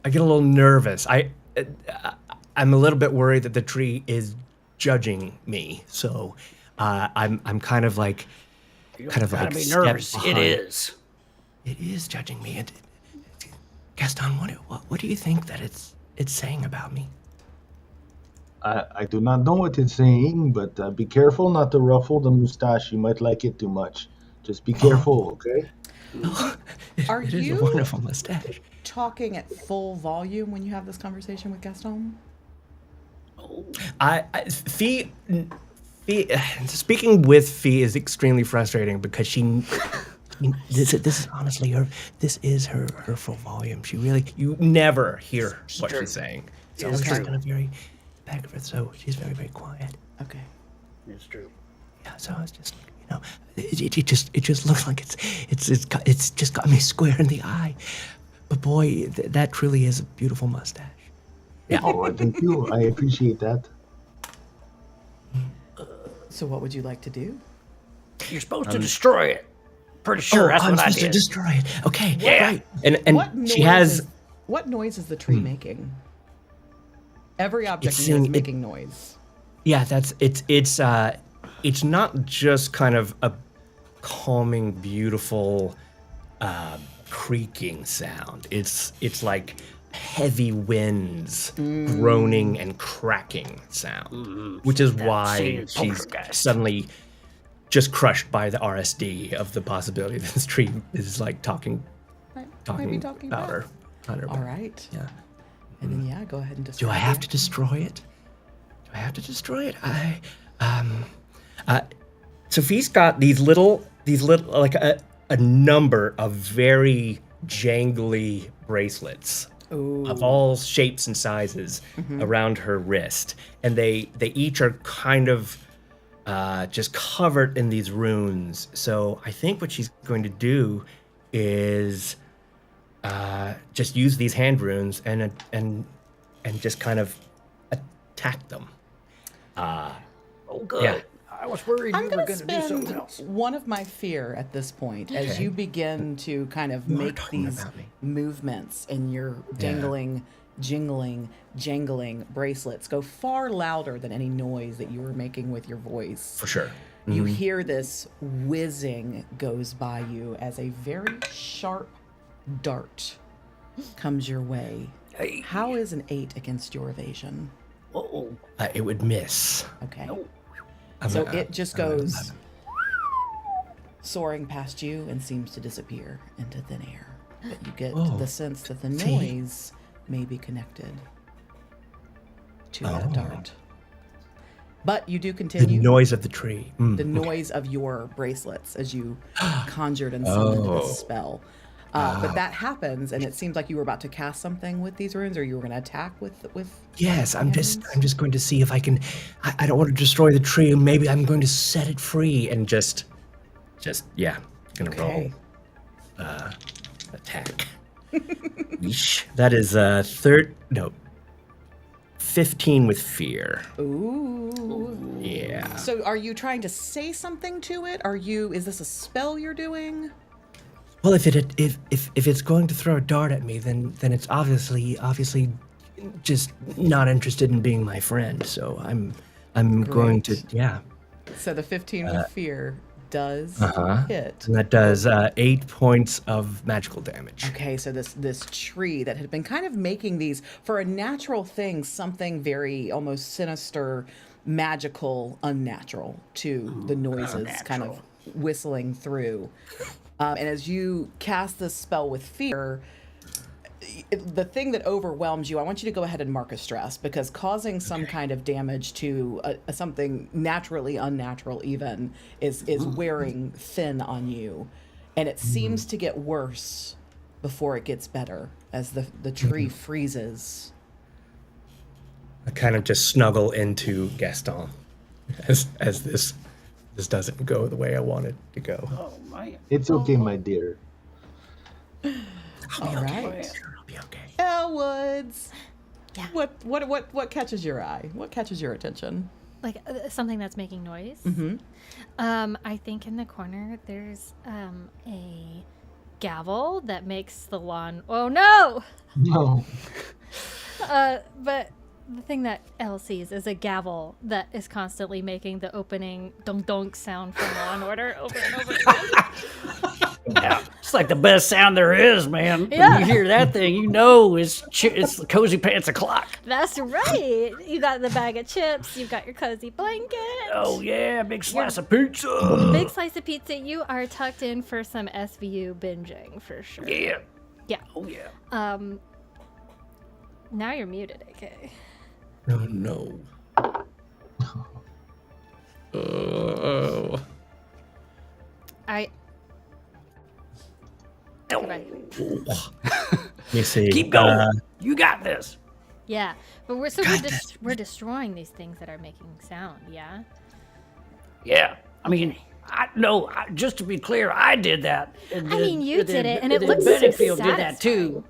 S3: little nervous. I'm a little bit worried that the tree is judging me. So I'm kind of like
S7: Gotta be nervous. It is.
S3: It is judging me. Gaston, what do you think that it's saying about me?
S6: I do not know what it's saying, but be careful not to ruffle the mustache. You might like it too much. Just be careful, okay?
S4: Are
S3: It is
S4: you
S3: a wonderful mustache.
S4: talking at full volume when you have this conversation with Gaston?
S3: Fee, speaking with Fee is extremely frustrating because this is honestly her full volume. You never hear what she's saying. So
S7: It's
S3: she's
S7: true.
S3: kind of very back of her, so she's very, very quiet.
S4: Okay.
S7: It's true.
S3: Yeah, so it's just it just looks like it's just got me square in the eye. But boy, that truly is a beautiful mustache. Yeah.
S6: Oh, thank you. I appreciate that.
S4: So what would you like to do?
S7: You're supposed to destroy it. Pretty sure that's
S3: I'm
S7: what I
S3: supposed to
S7: did.
S3: destroy it. Okay,
S7: Yeah.
S3: right. And she has.
S4: What noise is the tree making? Every object
S3: It's
S4: in here is
S3: saying-
S4: making noise.
S3: Yeah, it's not just kind of a calming, beautiful creaking sound. It's like heavy winds groaning and cracking sound, which is why
S7: singing
S3: she's
S7: poltergeist.
S3: suddenly just crushed by the RSD of the possibility that this tree is like talking
S4: Might be talking
S3: about
S4: back.
S3: her. on her
S4: All
S3: back.
S4: right.
S3: Yeah.
S4: And then go ahead and
S3: Do
S4: destroy
S3: I have to destroy it? Sophie's got these little like a number of very jangly bracelets of all shapes and sizes around her wrist, and they each are kind of just covered in these runes. So I think what she's going to do is just use these hand runes and just kind of attack them.
S1: Oh, good.
S3: Yeah.
S1: I was worried
S4: I'm
S1: you were
S4: going
S1: going
S4: to
S1: to do something
S4: spend
S1: else.
S4: one of my fear at this point as
S3: Okay.
S4: you begin to kind of
S3: You are
S4: make
S3: talking
S4: these
S3: about me.
S4: movements and your dangling, jingling, jangling bracelets go far louder than any noise that you were making with your voice.
S3: For sure.
S4: You hear this whizzing goes by you as a very sharp dart comes your way.
S1: Hey.
S4: How is an 8 against your evasion?
S1: Uh-oh.
S3: It would miss.
S4: Okay.
S1: No.
S4: So it just goes soaring past you and seems to disappear into thin air. But you get
S3: Oh,
S4: the sense that the
S3: see?
S4: noise may be connected to that dart. But you do
S3: The
S4: continue.
S3: noise of the tree.
S4: The noise of your bracelets as you conjured and summoned this spell. But that happens, and it seems like you were about to cast something with these runes, or you were going to attack with.
S3: Yes, I'm just
S4: hands?
S3: going to see if I can. I don't want to destroy the tree. Maybe I'm going to set it free and just yeah, gonna
S4: Okay.
S3: roll attack. Yeesh. That is 15 with fear.
S4: Ooh.
S3: Yeah.
S4: So, are you trying to say something to it? Is this a spell you're doing?
S3: Well, if it's going to throw a dart at me, then it's obviously just not interested in being my friend. So I'm going to
S4: Great. So the 15 with fear does hit.
S3: and that does 8 points of magical damage.
S4: Okay, so this tree that had been kind of making these for a natural thing, something very almost sinister, magical, unnatural to the noises kind of whistling through. And as you cast this spell with fear, the thing that overwhelms you, I want you to go ahead and mark a stress, because causing some kind of damage to something naturally unnatural even is wearing thin on you. And it seems to get worse before it gets better as the tree freezes.
S3: I kind of just snuggle into Gaston as this doesn't go the way I want it to go.
S1: Oh, man.
S6: It's okay, my dear.
S4: All right.
S3: I'll be okay.
S4: Elwoods.
S2: Yeah.
S4: What catches your eye? What catches your attention?
S2: Like something that's making noise. I think in the corner there's a gavel that makes the lawn. Oh no!
S6: No.
S2: But the thing that Elle sees is a gavel that is constantly making the opening donk donk sound from Law and Order over and over again.
S1: Yeah, it's like the best sound there is, man.
S2: Yeah.
S1: When you hear that thing, you know it's the Cozy Pants o'clock.
S2: That's right. You got the bag of chips. You've got your cozy blanket.
S1: Oh yeah, big slice of pizza.
S2: Big slice of pizza. You are tucked in for some SVU binging for sure.
S1: Yeah.
S2: Yeah.
S1: Oh yeah.
S2: Now you're muted, AK.
S3: Oh no. Oh.
S2: Goodbye.
S3: Let me see.
S1: Keep going. You got this.
S2: Yeah, but we're destroying these things that are making sound. Yeah.
S1: Yeah. I mean, just to be clear, I did that. And
S2: I mean, you did it, and it
S1: then
S2: looks so
S1: Benefield did that
S2: satisfying.
S1: too.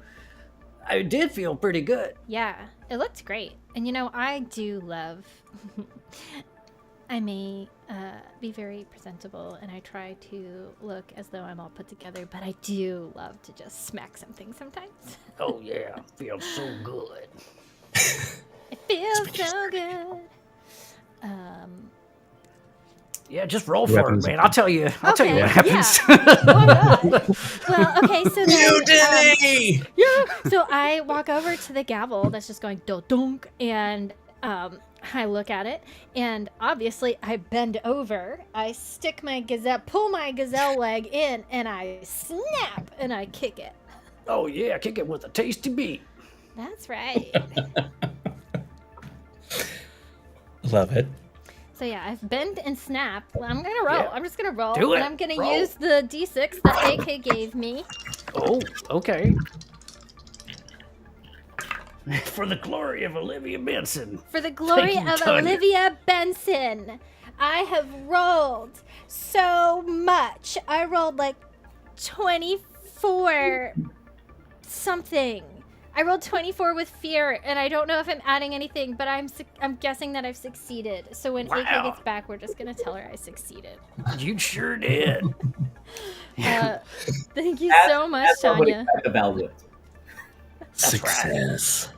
S1: I did feel pretty good.
S2: Yeah, it looked great. And you know, I do love. I may be very presentable, and I try to look as though I'm all put together, but I do love to just smack something sometimes.
S1: Oh yeah, feels so good.
S2: It feels so good.
S1: Yeah, just roll for it, man. I'll tell you. I'll tell you
S2: Okay,
S1: what happens.
S2: yeah. Why not? Well, okay, so then
S3: You did it!
S2: so I walk over to the gavel that's just going do-dunk, and I look at it, and obviously I bend over, I stick my pull my gazelle leg in, and I snap, and I kick it.
S1: Oh yeah, kick it with a tasty beat.
S2: That's right.
S3: Love it.
S2: So yeah, I've bend and snap. I'm gonna roll.
S1: Yeah.
S2: I'm just gonna roll.
S1: Do it.
S2: And I'm gonna
S1: Roll.
S2: use the D6 that AK gave me.
S1: Oh, okay. For the glory of Olivia Benson.
S2: For the glory
S1: Thank you,
S2: of
S1: Tanya.
S2: Olivia Benson. I have rolled so much. I rolled like 24 something. I rolled 24 with fear, and I don't know if I'm adding anything, but I'm guessing that I've succeeded. So when AK
S7: Wow.
S2: gets back, we're just gonna tell her I succeeded.
S7: You sure did.
S2: Thank you so much,
S5: That's what we
S2: Tanya.
S5: expect of Elwood.
S3: Success.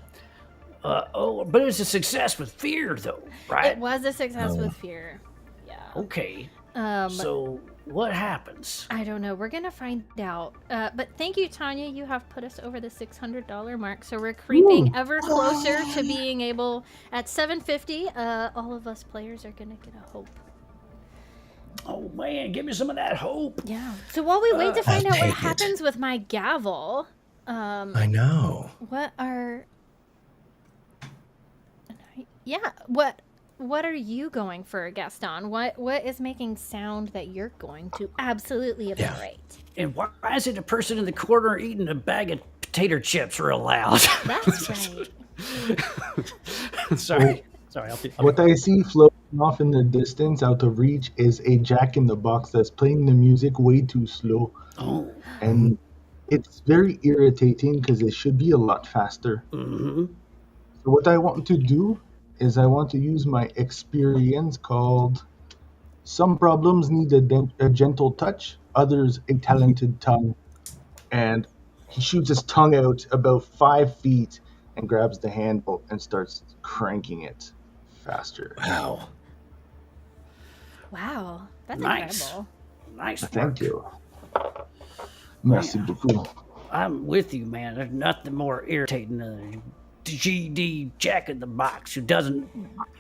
S7: But it's a success with fear, though, right?
S2: It was a success with fear. Yeah.
S7: Okay.
S2: Um,
S7: So what happens?
S2: I don't know. We're gonna find out. But thank you, Tanya. You have put us over the $600 mark, so we're creeping ever closer to being able. At 750, all of us players are gonna get a hope.
S7: Oh man, give me some of that hope.
S2: Yeah. So while we wait to find
S3: I'll
S2: out what
S3: take it.
S2: happens with my gavel,
S3: I know.
S2: what are? Yeah. What are you going for, Gaston? What is making sound that you're going to absolutely obliterate?
S7: And why is it a person in the corner eating a bag of potato chips real loud?
S2: That's right.
S7: Sorry.
S6: What I see floating off in the distance out of reach is a Jack in the Box that's playing the music way too slow.
S7: Oh.
S6: And it's very irritating because it should be a lot faster.
S7: Mm-hmm.
S6: So what I want to do is I want to use my experience called some problems need a gentle touch, others a talented tongue. And he shoots his tongue out about 5 feet and grabs the handle and starts cranking it faster.
S3: Wow.
S2: Wow, that's
S7: Nice.
S2: incredible.
S7: Nice work.
S6: Thank you. Merci beaucoup.
S7: I'm with you, man. There's nothing more irritating than a GD Jack in the Box who doesn't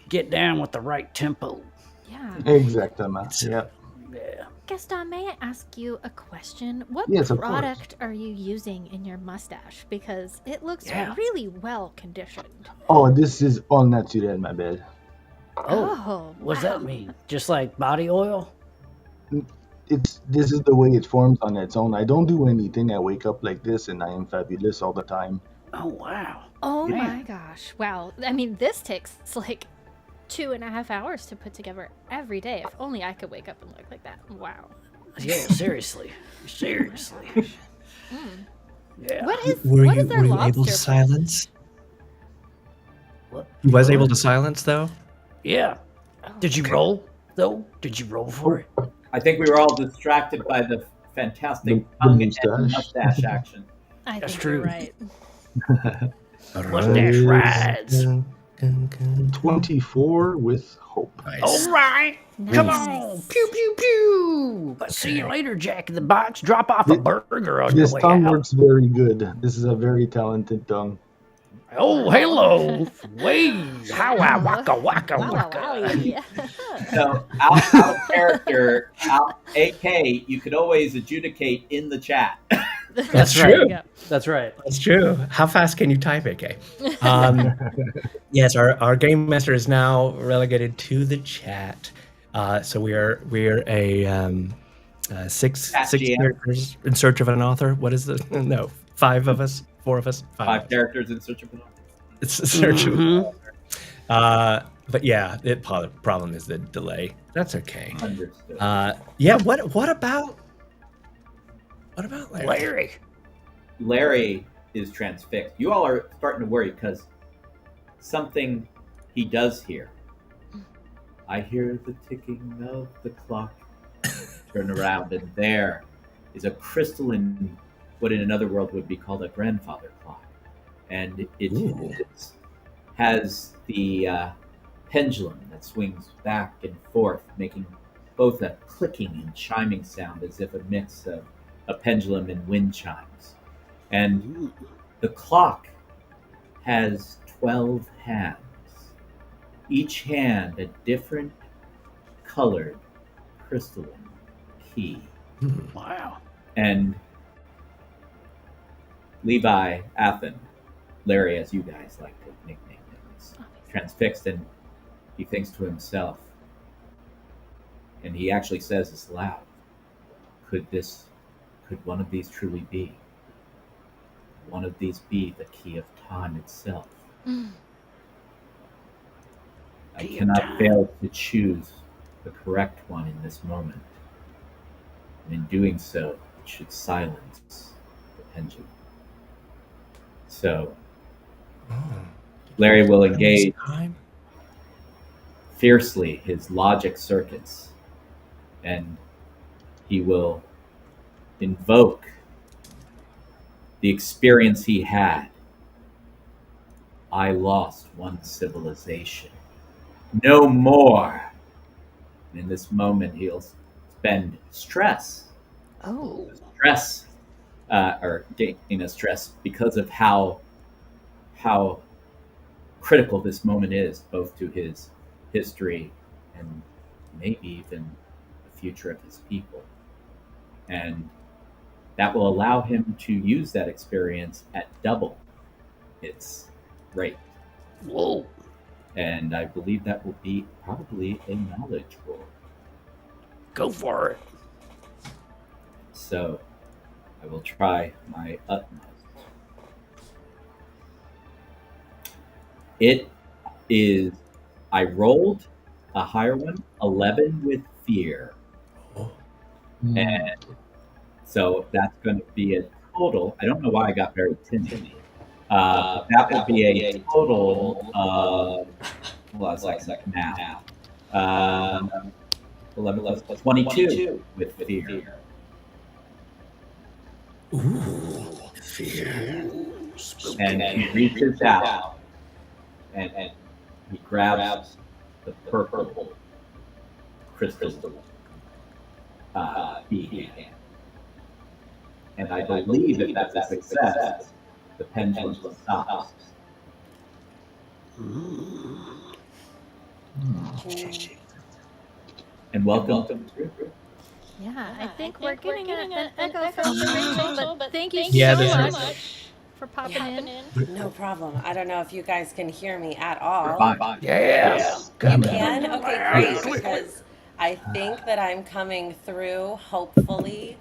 S7: get down with the right tempo.
S2: Yeah.
S6: Exactement. Yeah.
S7: Yeah.
S2: Gaston, may I ask you a question? What
S6: Yes, of course.
S2: product are you using in your mustache? Because it looks
S7: Yeah.
S2: really well conditioned.
S6: Oh, this is all natural, my bad.
S2: Oh,
S7: What does
S2: wow.
S7: that mean? Just like body oil?
S6: This is the way it forms on its own. I don't do anything. I wake up like this and I am fabulous all the time.
S7: Oh, wow.
S2: Oh
S6: Yeah.
S2: my gosh. Wow. I mean, this takes like 2.5 hours to put together every day. If only I could wake up and look like that. Wow.
S7: Yeah, seriously. Seriously. Yeah.
S2: What is
S3: Were
S2: what
S3: you
S2: is their
S3: were you
S2: lobster
S3: able to
S2: place?
S3: silence?
S7: What?
S3: He was able to silence though.
S7: Yeah. Did you roll, though? Did you roll for it?
S5: I think we were all distracted by the fantastic
S6: The
S5: tongue and
S6: mustache.
S5: mustache action.
S2: I
S7: That's
S2: think
S7: true.
S2: you're right.
S7: Mustache rides.
S6: 24 with hope.
S3: Nice.
S7: All right. Come
S2: Nice.
S7: on. Pew, pew, pew. But see you later, Jack in the Box. Drop off a burger on your
S6: This
S7: way
S6: tongue
S7: out.
S6: works very good. This is a very talented tongue.
S7: Oh, hello. Way. How I waka waka
S2: Wow,
S7: waka.
S2: wow, yeah.
S5: So, out of character, AK, you could always adjudicate in the chat.
S3: That's
S2: There you
S3: true.
S2: go.
S7: That's right.
S3: That's true. How fast can you type, AK? Yes, our game master is now relegated to the chat. So we're six
S5: Chat
S3: six
S5: GM.
S3: characters in search of an author. What is the no? 5 of us, 4 of us, 5.
S5: 5 characters in search of an author.
S3: It's a search of.
S7: Mhm.
S3: But yeah, the problem is the delay. That's okay.
S5: Understood.
S3: Yeah. What about Larry?
S7: Larry.
S5: Larry is transfixed. You all are starting to worry because something he does hear. I hear the ticking of the clock. Turn around, and there is a crystalline, what in another world would be called a grandfather clock. And it
S3: Ooh.
S5: has the pendulum that swings back and forth, making both a clicking and chiming sound as if a mix of a pendulum and wind chimes. And the clock has 12 hands, each hand a different colored crystalline key.
S7: Wow.
S5: And Levi, Athen, Larry, as you guys like to nickname him, is transfixed, and he thinks to himself, and he actually says this loud, could one of these truly be? One of these be the key of time itself? I
S7: Key of
S5: cannot
S7: time.
S5: fail to choose the correct one in this moment. And in doing so, it should silence the pendulum. So, Larry will engage fiercely his logic circuits, and he will invoke the experience he had. I lost one civilization. No more. And in this moment, he'll spend stress.
S2: Oh.
S5: Stress, or gain a stress because of how critical this moment is, both to his history and maybe even the future of his people. And that will allow him to use that experience at double its rate.
S7: Whoa.
S5: And I believe that will be probably a knowledge roll.
S7: Go for it.
S5: So I will try my utmost. It is, I rolled a higher one, 11 with fear. And so that's going to be a total. I don't know why I got very tinny. But that would be a total of, well, it's like math. 11 plus 22 with fear.
S3: Ooh, fear.
S5: And he reaches out and he grabs the purple crystal beacon. And I believe if that's a success, the pendulum stops. And welcome to
S2: Yeah, I think we're getting an echo from Rachel, but thank you
S3: Yeah,
S2: so
S3: there's
S2: much for popping in.
S8: No problem. I don't know if you guys can hear me at all.
S5: fine.
S7: Yeah.
S8: You can? Okay, great. Because I think that I'm coming through, hopefully,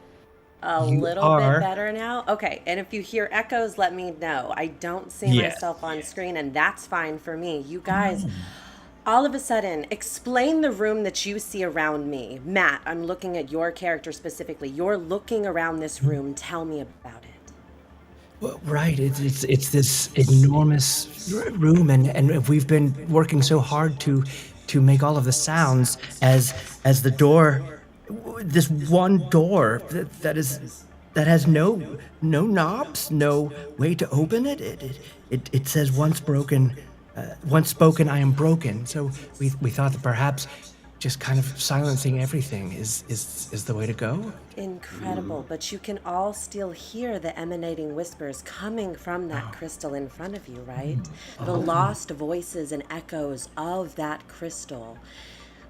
S8: a
S3: You
S8: little
S3: are.
S8: bit better now. Okay, and if you hear echoes, let me know. I don't see
S3: Yes.
S8: myself on screen, and that's fine for me. You guys, all of a sudden, explain the room that you see around me. Matt, I'm looking at your character specifically. You're looking around this room. Tell me about it.
S3: Well, right, it's this enormous room, and we've been working so hard to make all of the sounds as the door, this one door that has no knobs, no way to open it. It says once broken, once spoken, I am broken. So we thought that perhaps just kind of silencing everything is the way to go.
S8: Incredible, but you can all still hear the emanating whispers coming from that crystal in front of you, right? The lost voices and echoes of that crystal.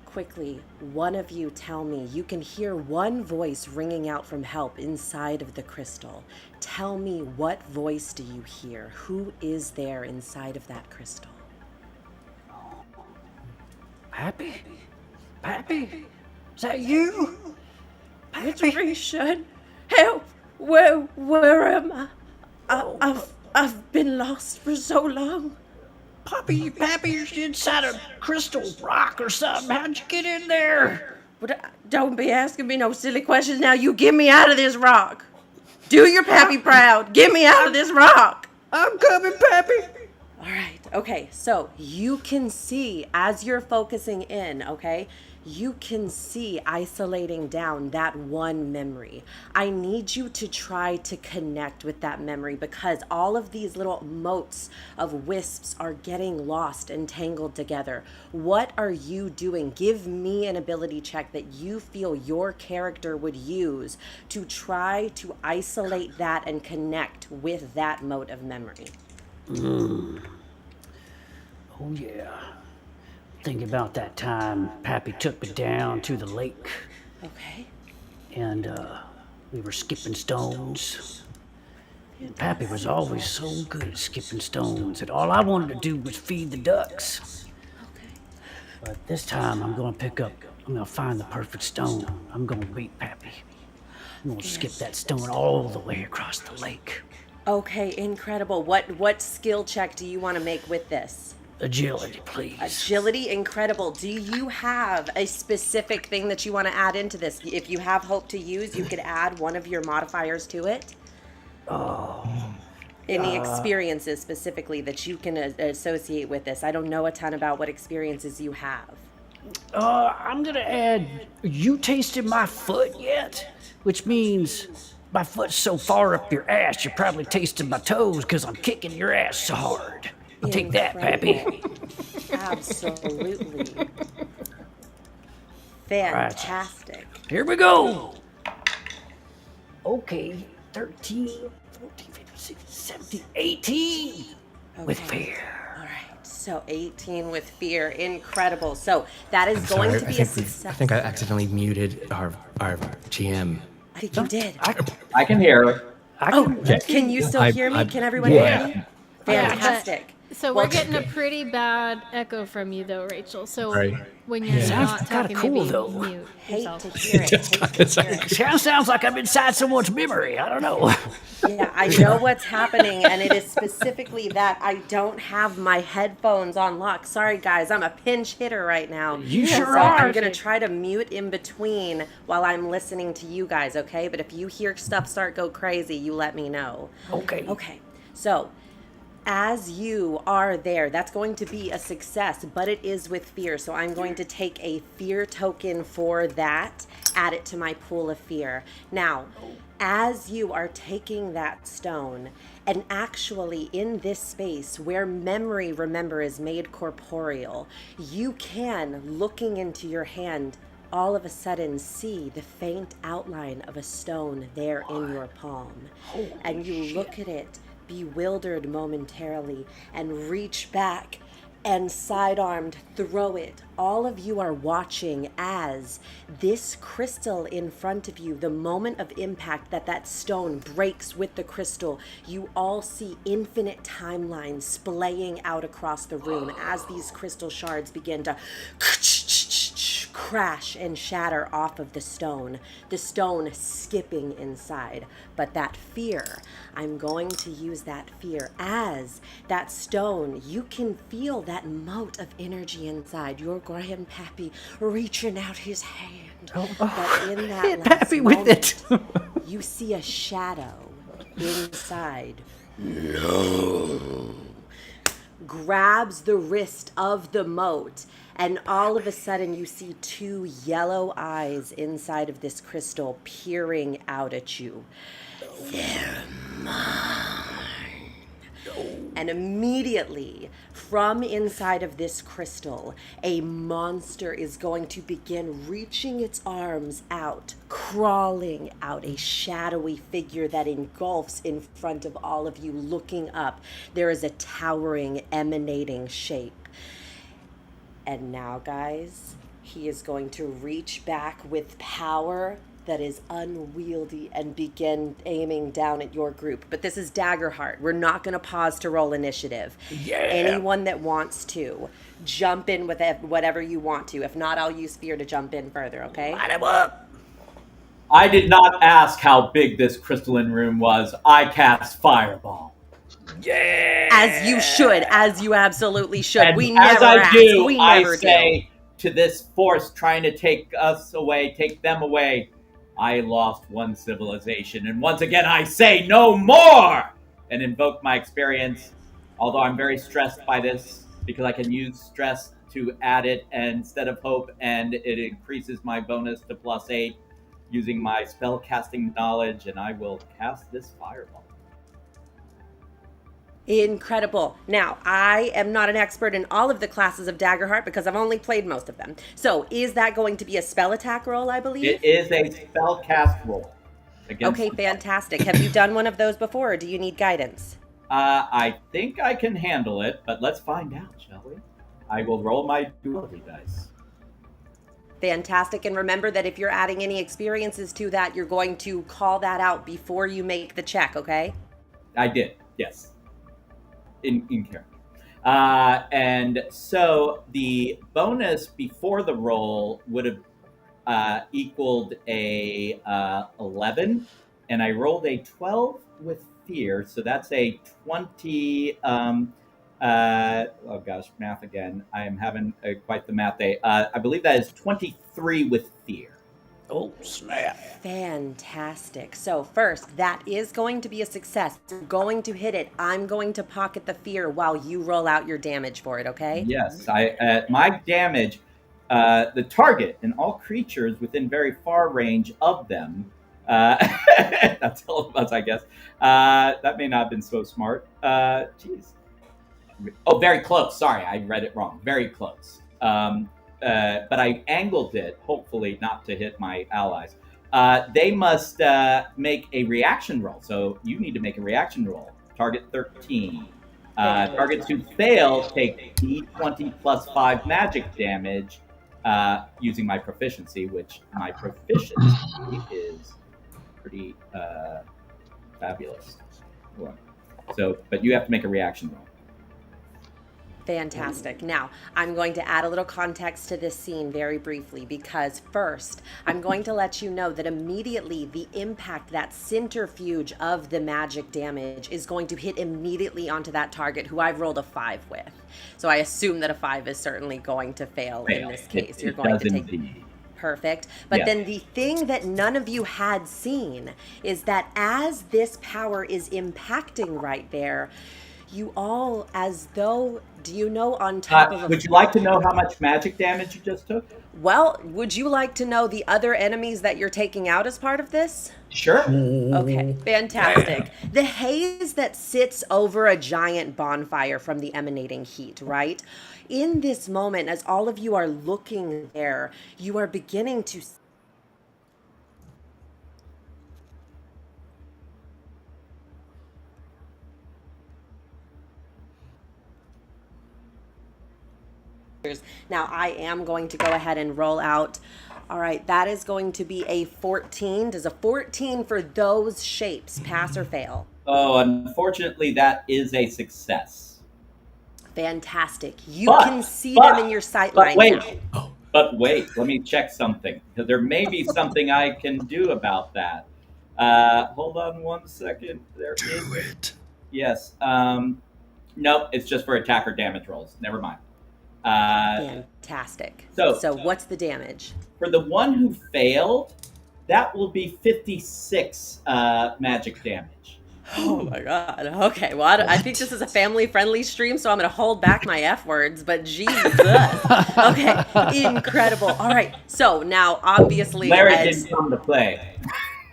S8: Quickly, one of you tell me, you can hear one voice ringing out from help inside of the crystal. Tell me, what voice do you hear? Who is there inside of that crystal?
S7: Pappy? Pappy? Is that you?
S8: Richard, help! Where am I? I've been lost for so long.
S7: Pappy, you're inside a crystal rock or something. How'd you get in there?
S8: But don't be asking me no silly questions now. You get me out of this rock. Do your pappy proud. Get me out of this rock.
S7: I'm coming, Pappy.
S8: All right. Okay. So you can see as you're focusing in, okay? You can see isolating down that one memory. I need you to try to connect with that memory because all of these little motes of wisps are getting lost and tangled together. What are you doing? Give me an ability check that you feel your character would use to try to isolate that and connect with that mote of memory.
S7: Oh, yeah. Thinking about that time Pappy took me down to the lake
S8: Okay.
S7: and we were skipping stones. Pappy was always so good at skipping stones and all I wanted to do was feed the ducks.
S8: Okay.
S7: But this time I'm gonna find the perfect stone. I'm gonna beat Pappy. I'm gonna skip that stone all the way across the lake.
S8: Okay, incredible. What skill check do you want to make with this?
S7: Agility, please.
S8: Agility, incredible. Do you have a specific thing that you want to add into this? If you have hope to use, you could add one of your modifiers to it. Any experiences specifically that you can associate with this? I don't know a ton about what experiences you have.
S7: I'm gonna add, you tasted my foot yet? Which means my foot's so far up your ass, you're probably tasting my toes because I'm kicking your ass so hard. Take that, Pappy.
S8: Incredible. Absolutely. Fantastic.
S7: Here we go. Okay, 13, 14, 15, 16, 17, 18 with fear.
S8: All right. So 18 with fear. Incredible. So that is going to be a success.
S3: I think I accidentally muted our GM.
S8: I think you did.
S5: I can hear.
S8: Can you still hear me? Can everyone hear me? Fantastic.
S2: So we're getting a pretty bad echo from you, though, Rachel. So
S3: Right.
S2: when you're not talking,
S7: cool,
S2: maybe
S7: though.
S2: mute
S8: Hate
S2: yourself.
S8: to hear it. Hate to hear it.
S7: Kind of sounds like I'm inside someone's memory. I don't know.
S8: Yeah, I know what's happening, and it is specifically that I don't have my headphones on lock. Sorry, guys, I'm a pinch hitter right now.
S7: You sure
S8: so
S7: are.
S8: I'm going to try to mute in between while I'm listening to you guys, okay? But if you hear stuff start go crazy, you let me know.
S7: Okay.
S8: Okay, so as you are there, that's going to be a success, but it is with fear. So I'm going to take a fear token for that, add it to my pool of fear. Now, as you are taking that stone, and actually in this space where memory, remember, is made corporeal, you can, looking into your hand, all of a sudden see the faint outline of a stone there in your palm. And you look at it, bewildered momentarily, and reach back and sidearmed throw it. All of you are watching as this crystal in front of you, the moment of impact that stone breaks with the crystal, you all see infinite timelines splaying out across the room as these crystal shards begin to crash and shatter off of the stone skipping inside. But that fear, I'm going to use that fear as that stone. You can feel that moat of energy inside your grandpappy reaching out his hand. But in that
S7: Hit
S8: last
S7: Pappy with
S8: moment,
S7: it.
S8: you see a shadow inside. Grabs the wrist of the moat, and all of a sudden you see two yellow eyes inside of this crystal peering out at you. They're mine. And immediately, from inside of this crystal, a monster is going to begin reaching its arms out, crawling out, a shadowy figure that engulfs in front of all of you. Looking up, there is a towering, emanating shape. And now, guys, he is going to reach back with power that is unwieldy and begin aiming down at your group. But this is Daggerheart. We're not going to pause to roll initiative.
S7: Yeah.
S8: Anyone that wants to, jump in with whatever you want to. If not, I'll use fear to jump in further, okay?
S7: Light him up.
S5: I did not ask how big this crystalline room was. I cast Fireball.
S7: Yeah.
S8: As you should, as you absolutely should.
S5: And
S8: We
S5: as
S8: never
S5: I
S8: ask.
S5: do,
S8: We
S5: I
S8: never
S5: say to this force trying to take us away, take them away, I lost one civilization. And once again, I say no more and invoke my experience. Although I'm very stressed by this because I can use stress to add it instead of hope, and it increases my bonus to +8 using my spell casting knowledge, and I will cast this fireball.
S8: Incredible. Now, I am not an expert in all of the classes of Daggerheart because I've only played most of them. So, is that going to be a spell attack roll, I believe?
S5: It is a spell cast roll.
S8: Okay, fantastic. Have you done one of those before, or do you need guidance?
S5: I think I can handle it, but let's find out, shall we? I will roll my duality dice.
S8: Fantastic. And remember that if you're adding any experiences to that, you're going to call that out before you make the check, okay?
S5: I did, yes. In character. And so the bonus before the roll would have equaled a 11, and I rolled a 12 with fear, so that's a 20. Oh gosh, math again. I am having quite the math day. I believe that is 23 with fear.
S7: Oh, snap.
S8: Fantastic. So first, that is going to be a success. You're going to hit it. I'm going to pocket the fear while you roll out your damage for it, okay?
S5: Yes, my damage, the target and all creatures within very far range of them. That's all of us, I guess. That may not have been so smart. Jeez. Oh, very close. Sorry, I read it wrong. Very close. But I angled it, hopefully not to hit my allies. They must make a reaction roll. So you need to make a reaction roll. Target 13. Targets who fail take d20 plus 5 magic damage using my proficiency, which my proficiency is pretty fabulous. So, but you have to make a reaction roll.
S8: Fantastic. Now, I'm going to add a little context to this scene very briefly because first, I'm going to let you know that immediately the impact, that centrifuge of the magic damage is going to hit immediately onto that target who I've rolled a 5 with. So I assume that a 5 is certainly going to fail in this case. You're going to take...
S5: Indeed.
S8: Perfect. But then the thing that none of you had seen is that as this power is impacting right there, you all, as though, do you know on top of...
S5: Would you like to know how much magic damage you just took?
S8: Well, would you like to know the other enemies that you're taking out as part of this?
S5: Sure.
S8: Okay, fantastic. The haze that sits over a giant bonfire from the emanating heat, right? In this moment, as all of you are looking there, you are beginning to... Now, I am going to go ahead and roll out. All right, that is going to be a 14. Does a 14 for those shapes pass or fail?
S5: Oh, unfortunately, that is a success.
S8: Fantastic. You can see them in your sight line now.
S5: But wait, let me check something. Because there may be something I can do about that. Hold on 1 second. Do it. Yes. Nope, it's just for attacker damage rolls. Never mind.
S8: Fantastic. So what's the damage?
S5: For the one who failed, that will be 56 magic damage.
S8: Oh my god. Okay, well, I think this is a family-friendly stream, so I'm going to hold back my F words, but Jesus. Okay, incredible. All right, so now, obviously...
S5: Larry didn't come to play.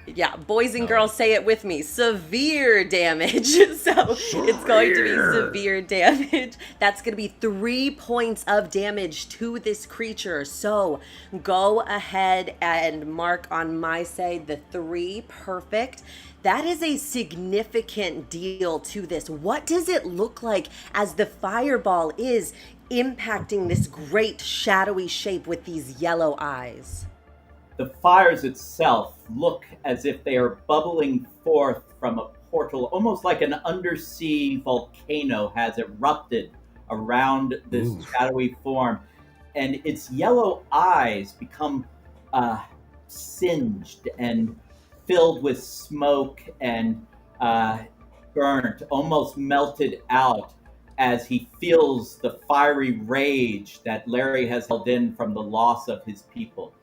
S8: Yeah, boys and girls, say it with me. Severe damage. So it's going to be severe damage. That's going to be 3 points of damage to this creature. So go ahead and mark on my side the 3. Perfect. That is a significant deal to this. What does it look like as the fireball is impacting this great shadowy shape with these yellow eyes?
S5: The fires itself look as if they are bubbling forth from a portal, almost like an undersea volcano has erupted around this shadowy form. And its yellow eyes become singed and filled with smoke and burnt, almost melted out as he feels the fiery rage that Larry has held in from the loss of his people.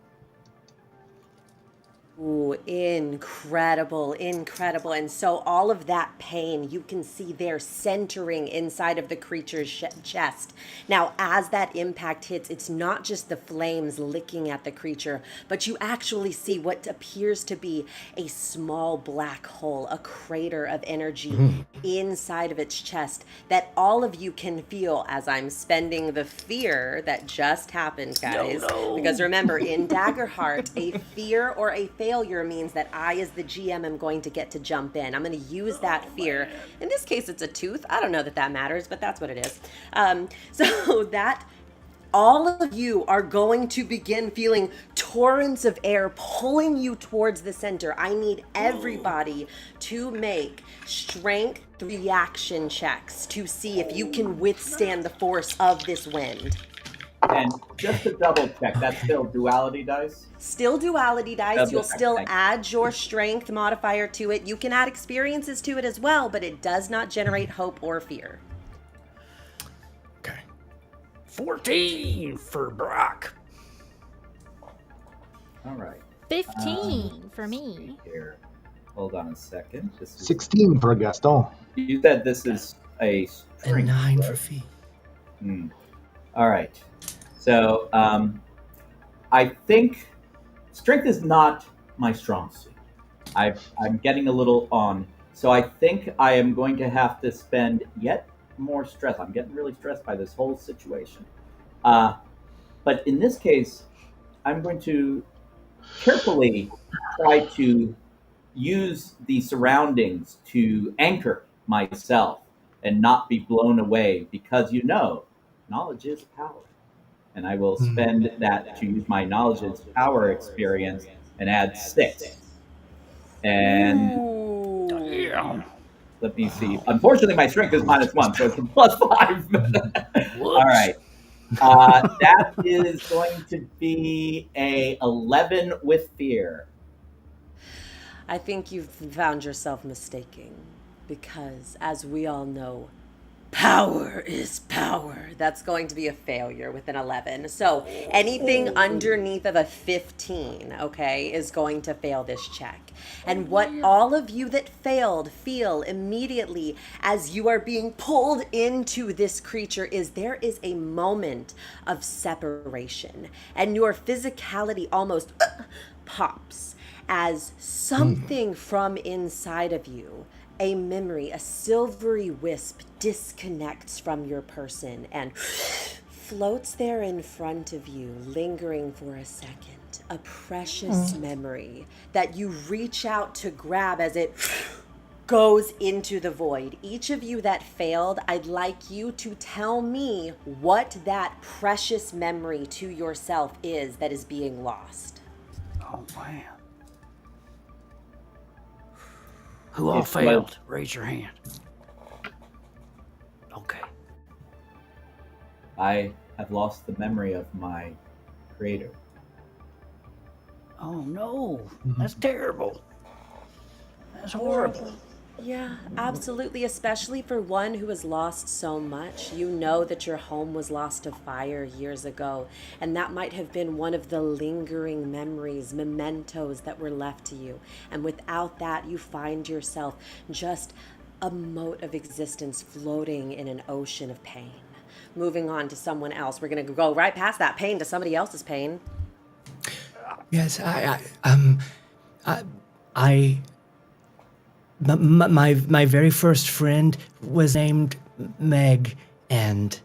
S8: Ooh, incredible, incredible. And so all of that pain, you can see there centering inside of the creature's chest. Now, as that impact hits, it's not just the flames licking at the creature, but you actually see what appears to be a small black hole, a crater of energy inside of its chest that all of you can feel as I'm spending the fear that just happened, guys. No. Because remember, in Daggerheart, a fear or a failure means that I, as the GM, am going to get to jump in. I'm going to use that fear. In this case, it's a tooth. I don't know that that matters, but that's what it is. So that all of you are going to begin feeling torrents of air pulling you towards the center. I need everybody to make strength reaction checks to see if you can withstand the force of this wind.
S5: And just to double check, that's still duality dice?
S8: Still duality dice. You'll still add your strength modifier to it. You can add experiences to it as well, but it does not generate hope or fear.
S7: 14 for Brock.
S5: All right.
S2: 15 for me.
S5: Here. Hold on a second. This is,
S6: 16 for Gaston.
S5: you said this is a
S3: And
S5: strength.
S3: 9
S5: right?
S3: for Fee.
S5: All right. So I think strength is not my strong suit. I'm getting a little on. So I think I am going to have to spend yet more stress. I'm getting really stressed by this whole situation. But in this case, I'm going to carefully try to use the surroundings to anchor myself and not be blown away because knowledge is power. And I will spend that to use my knowledge is power experience and add 6. And
S2: Ooh.
S5: let me see. Unfortunately, my strength is -1, so it's a +5. All right. That is going to be a 11 with fear.
S8: I think you've found yourself mistaking because, as we all know, power is power. That's going to be a failure with an 11. So anything underneath of a 15, okay, is going to fail this check. And what all of you that failed feel immediately as you are being pulled into this creature is there is a moment of separation. And your physicality almost pops as something from inside of you, a memory, a silvery wisp, disconnects from your person and floats there in front of you, lingering for a second. A precious memory that you reach out to grab as it goes into the void. Each of you that failed, I'd like you to tell me what that precious memory to yourself is that is being lost.
S7: Oh, man. Who all failed? Raise your hand. Okay.
S5: I have lost the memory of my creator.
S7: Oh, no. That's terrible. That's horrible.
S8: Yeah, absolutely. Especially for one who has lost so much. You know that your home was lost to fire years ago, and that might have been one of the lingering memories, mementos that were left to you. And without that, you find yourself just a mote of existence floating in an ocean of pain. Moving on to someone else. We're going to go right past that pain to somebody else's pain.
S3: Yes, my very first friend was named Meg, and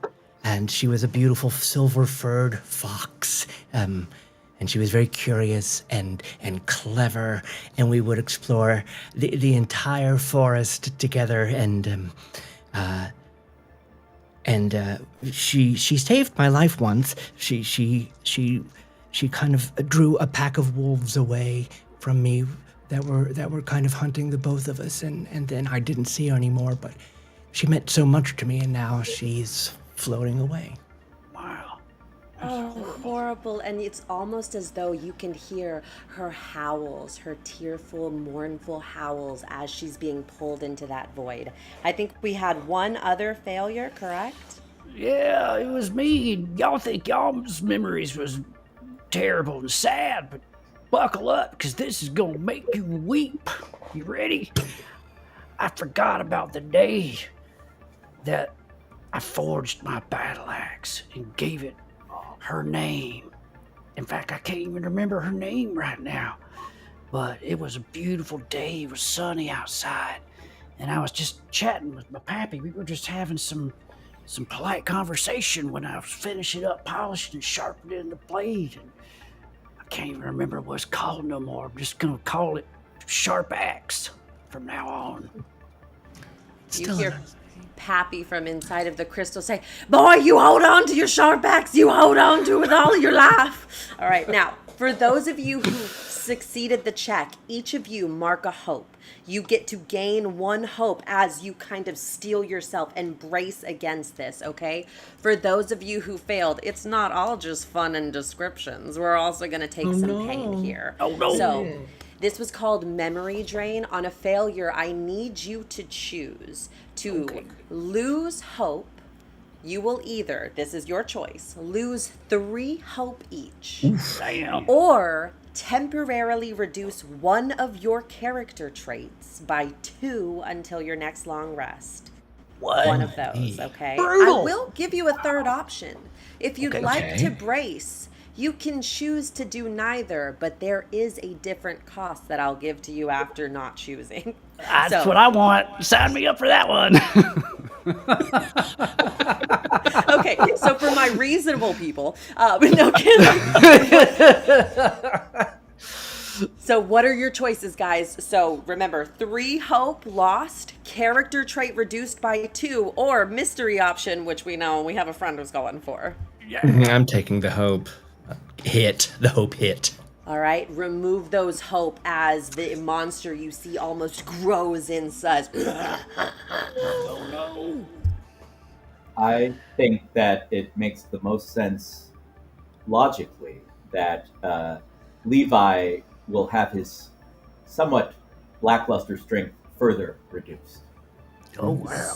S3: she was a beautiful silver-furred fox, and she was very curious and clever, and we would explore the entire forest together, and she saved my life once. She kind of drew a pack of wolves away from me that were kind of hunting the both of us, and then I didn't see her anymore, but she meant so much to me, and now she's floating away.
S7: Wow.
S8: Oh, horrible. And it's almost as though you can hear her howls, her tearful, mournful howls as she's being pulled into that void. I think we had one other failure, correct?
S7: Yeah, it was me. Y'all think y'all's memories was terrible and sad, but buckle up, because this is going to make you weep. You ready? I forgot about the day that I forged my battle axe and gave it her name. In fact, I can't even remember her name right now. But it was a beautiful day. It was sunny outside. And I was just chatting with my pappy. We were just having some polite conversation when I was finishing up polishing and sharpening the blade. And I can't even remember what it's called no more. I'm just going to call it Sharp Axe from now on.
S8: You hear Pappy from inside of the crystal say, "Boy, you hold on to your sharp axe. You hold on to it with all of your life." All right, now, for those of you who succeeded the check, each of you mark a hope. You get to gain one hope as you kind of steel yourself and brace against this, okay? For those of you who failed, it's not all just fun and descriptions. We're also going to take some pain here.
S7: Oh, no.
S8: So, this was called memory drain. On a failure, I need you to choose to lose hope you will either, this is your choice, lose 3 hope each,
S7: Damn.
S8: or temporarily reduce one of your character traits by 2 until your next long rest.
S7: What?
S8: One of those, okay?
S3: Brutal.
S8: I will give you a third option. If you'd
S7: Okay.
S8: like to brace, you can choose to do neither, but there is a different cost that I'll give to you after not choosing.
S7: That's
S8: So-
S7: what I want. Sign me up for that one.
S8: Okay, so for my reasonable people, no kidding. So what are your choices, guys? So remember, 3 hope lost, character trait reduced by 2, or mystery option, which we know we have a friend who's going for.
S3: I'm taking the hope hit. The hope hit.
S8: All right, remove those hope as the monster you see almost grows in size.
S5: I think that it makes the most sense logically that Levi will have his somewhat lackluster strength further reduced.
S7: Oh, wow.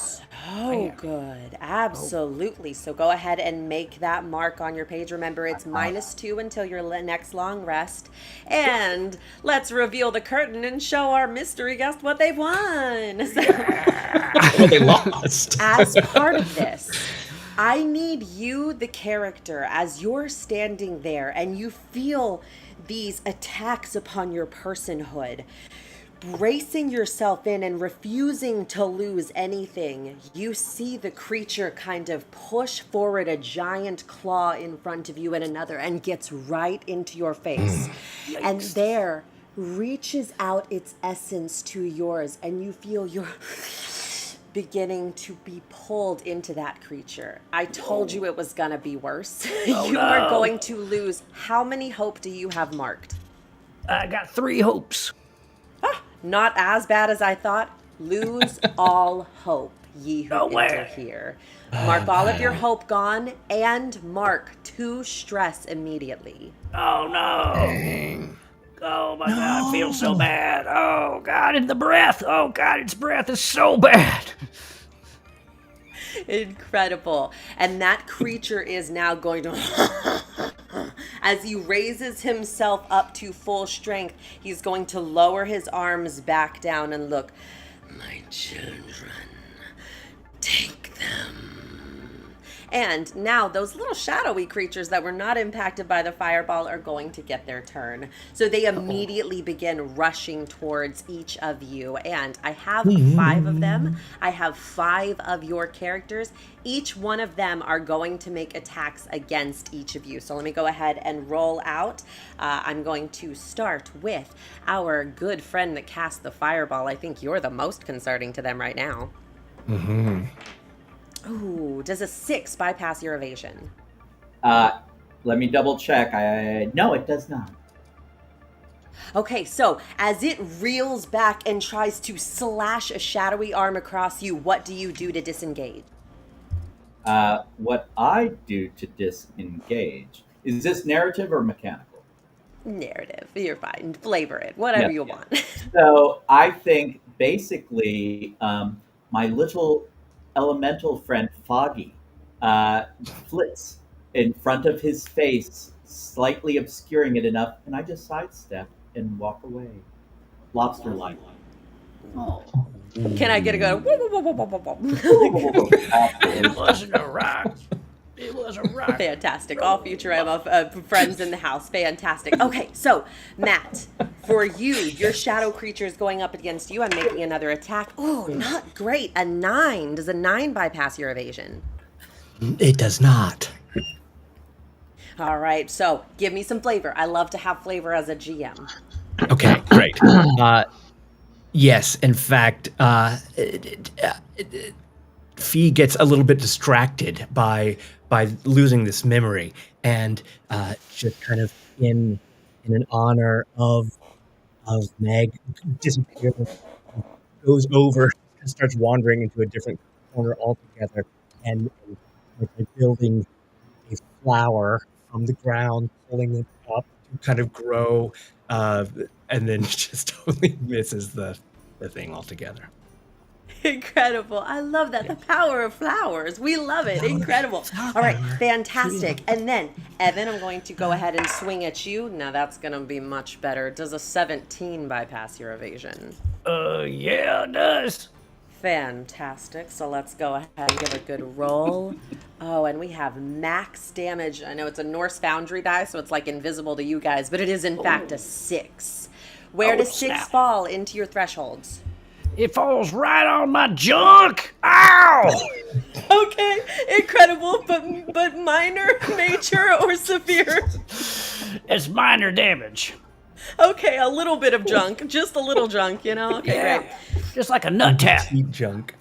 S8: Oh, good. Absolutely. So go ahead and make that mark on your page. Remember, it's -2 until your next long rest. And let's reveal the curtain and show our mystery guest what they've won. So,
S3: Well, they lost.
S8: as part of this, I need you, the character, as you're standing there and you feel these attacks upon your personhood, bracing yourself in and refusing to lose anything, you see the creature kind of push forward a giant claw in front of you and another and gets right into your face. And there reaches out its essence to yours, and you feel your beginning to be pulled into that creature. I told you it was gonna be worse. You are going to lose. How many hope do you have marked?
S7: I got 3 hopes.
S8: Not as bad as I thought. Lose all hope, ye who
S7: No
S8: enter
S7: way.
S8: here. Mark all of your hope gone, and mark 2 stress immediately.
S7: Oh, no. Oh, my God. I feel so bad. Oh, God. And the breath. Oh, God. Its breath is so bad.
S8: Incredible. And that creature is now going to as he raises himself up to full strength, he's going to lower his arms back down and look. My children, take them. And now those little shadowy creatures that were not impacted by the fireball are going to get their turn. So they immediately begin rushing towards each of you. And I have 5 of them. I have 5 of your characters. Each one of them are going to make attacks against each of you. So let me go ahead and roll out. I'm going to start with our good friend that cast the fireball. I think you're the most concerning to them right now. Ooh, does a 6 bypass your evasion?
S5: Let me double check. No, it does not.
S8: Okay, so as it reels back and tries to slash a shadowy arm across you, what do you do to disengage?
S5: What I do to disengage, is this narrative or mechanical?
S8: Narrative. You're fine. Flavor it. Whatever you want.
S5: So I think basically my little elemental friend Foggy flits in front of his face, slightly obscuring it enough, and I just sidestep and walk away. Lobster-like.
S8: Can I get a go? Whoa, whoa, whoa, whoa, whoa, whoa.
S7: It wasn't a rock. It was a rock.
S8: Fantastic. All future friends in the house. Fantastic. Okay, so Matt, for you, your shadow creature is going up against you. I'm making another attack. Oh, not great. A 9. Does a 9 bypass your evasion?
S3: It does not.
S8: All right, so give me some flavor. I love to have flavor as a GM.
S3: Okay, great. Yes, in fact, Fee gets a little bit distracted by losing this memory, and just kind of in an honor of Meg disappears, goes over and starts wandering into a different corner altogether, and building a flower from the ground, pulling it up to kind of grow, and then just totally misses the thing altogether.
S8: Incredible. I love that. The power of flowers. We love it. Incredible. All right, fantastic. And then, Evan, I'm going to go ahead and swing at you. Now that's going to be much better. Does a 17 bypass your evasion?
S7: Yeah, it does.
S8: Fantastic. So let's go ahead and give a good roll. Oh, and we have max damage. I know it's a Norse Foundry die, so it's like invisible to you guys, but it is in fact a 6. Where does 6
S7: snap.
S8: fall into your thresholds?
S7: It falls right on my junk. Ow!
S8: Okay, incredible, but minor, major, or severe?
S7: It's minor damage.
S8: Okay, a little bit of junk, just a little junk, you know? Okay,
S7: Yeah.
S8: great.
S7: Just like a nut tap.
S3: Eat junk.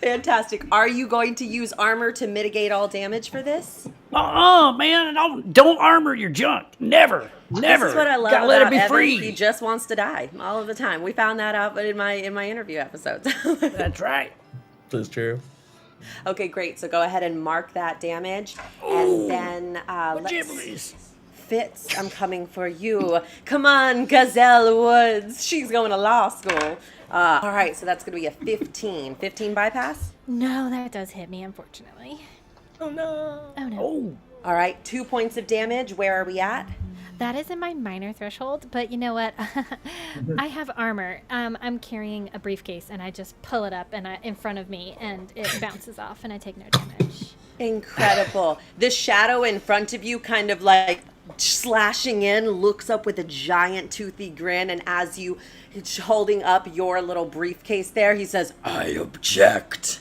S8: Fantastic. Are you going to use armor to mitigate all damage for this?
S7: Man, don't armor your junk. Never.
S8: This is what I love
S7: Gotta
S8: about
S7: let it be
S8: Evan.
S7: free.
S8: He just wants to die all of the time. We found that out in my interview episodes.
S7: That's right.
S3: That's true.
S8: Okay, great. So go ahead and mark that damage, and then
S7: Gibblies.
S8: Fitz, I'm coming for you. Come on, Gazelle Woods. She's going to law school. All right, so that's going to be a 15. 15 bypass?
S2: No, that does hit me, unfortunately.
S8: Oh, no.
S2: Oh, no.
S7: Oh,
S8: All right, 2 points of damage. Where are we at?
S2: That is in my minor threshold, but you know what? I have armor. I'm carrying a briefcase, and I just pull it up and in front of me, and it bounces off, and I take no damage.
S8: Incredible. The shadow in front of you kind of like slashing in, looks up with a giant toothy grin, and as you holding up your little briefcase there, he says, "I object."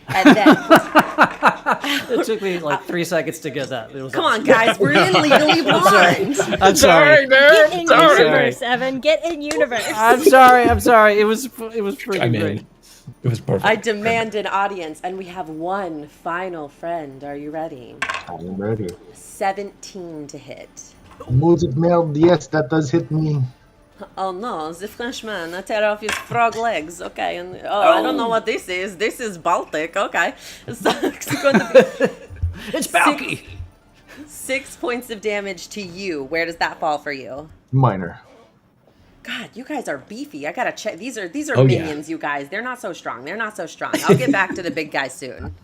S8: And then
S9: It took me like 3 seconds to get that. It was
S8: come on, guys, we're in Legally Blonde.
S9: I'm sorry.
S2: Get in
S9: Sorry.
S2: universe, Evan. Get in universe.
S9: I'm sorry. It was pretty
S3: I mean,
S9: great.
S3: it was perfect.
S8: I demand an audience, and we have one final friend. Are you ready?
S6: I'm ready.
S8: 17 to hit.
S6: Music meld, yes, that does hit me.
S8: Oh no, the Frenchman, I tear off his frog legs. Okay, and I don't know what this is. This is Baltic. Okay, so it's going to be
S7: it's Balky.
S8: 6 points of damage to you. Where does that fall for you?
S6: Minor.
S8: God, you guys are beefy. I gotta check. These are
S3: Oh, yeah.
S8: minions, you guys. They're not so strong. I'll get back to the big guy soon.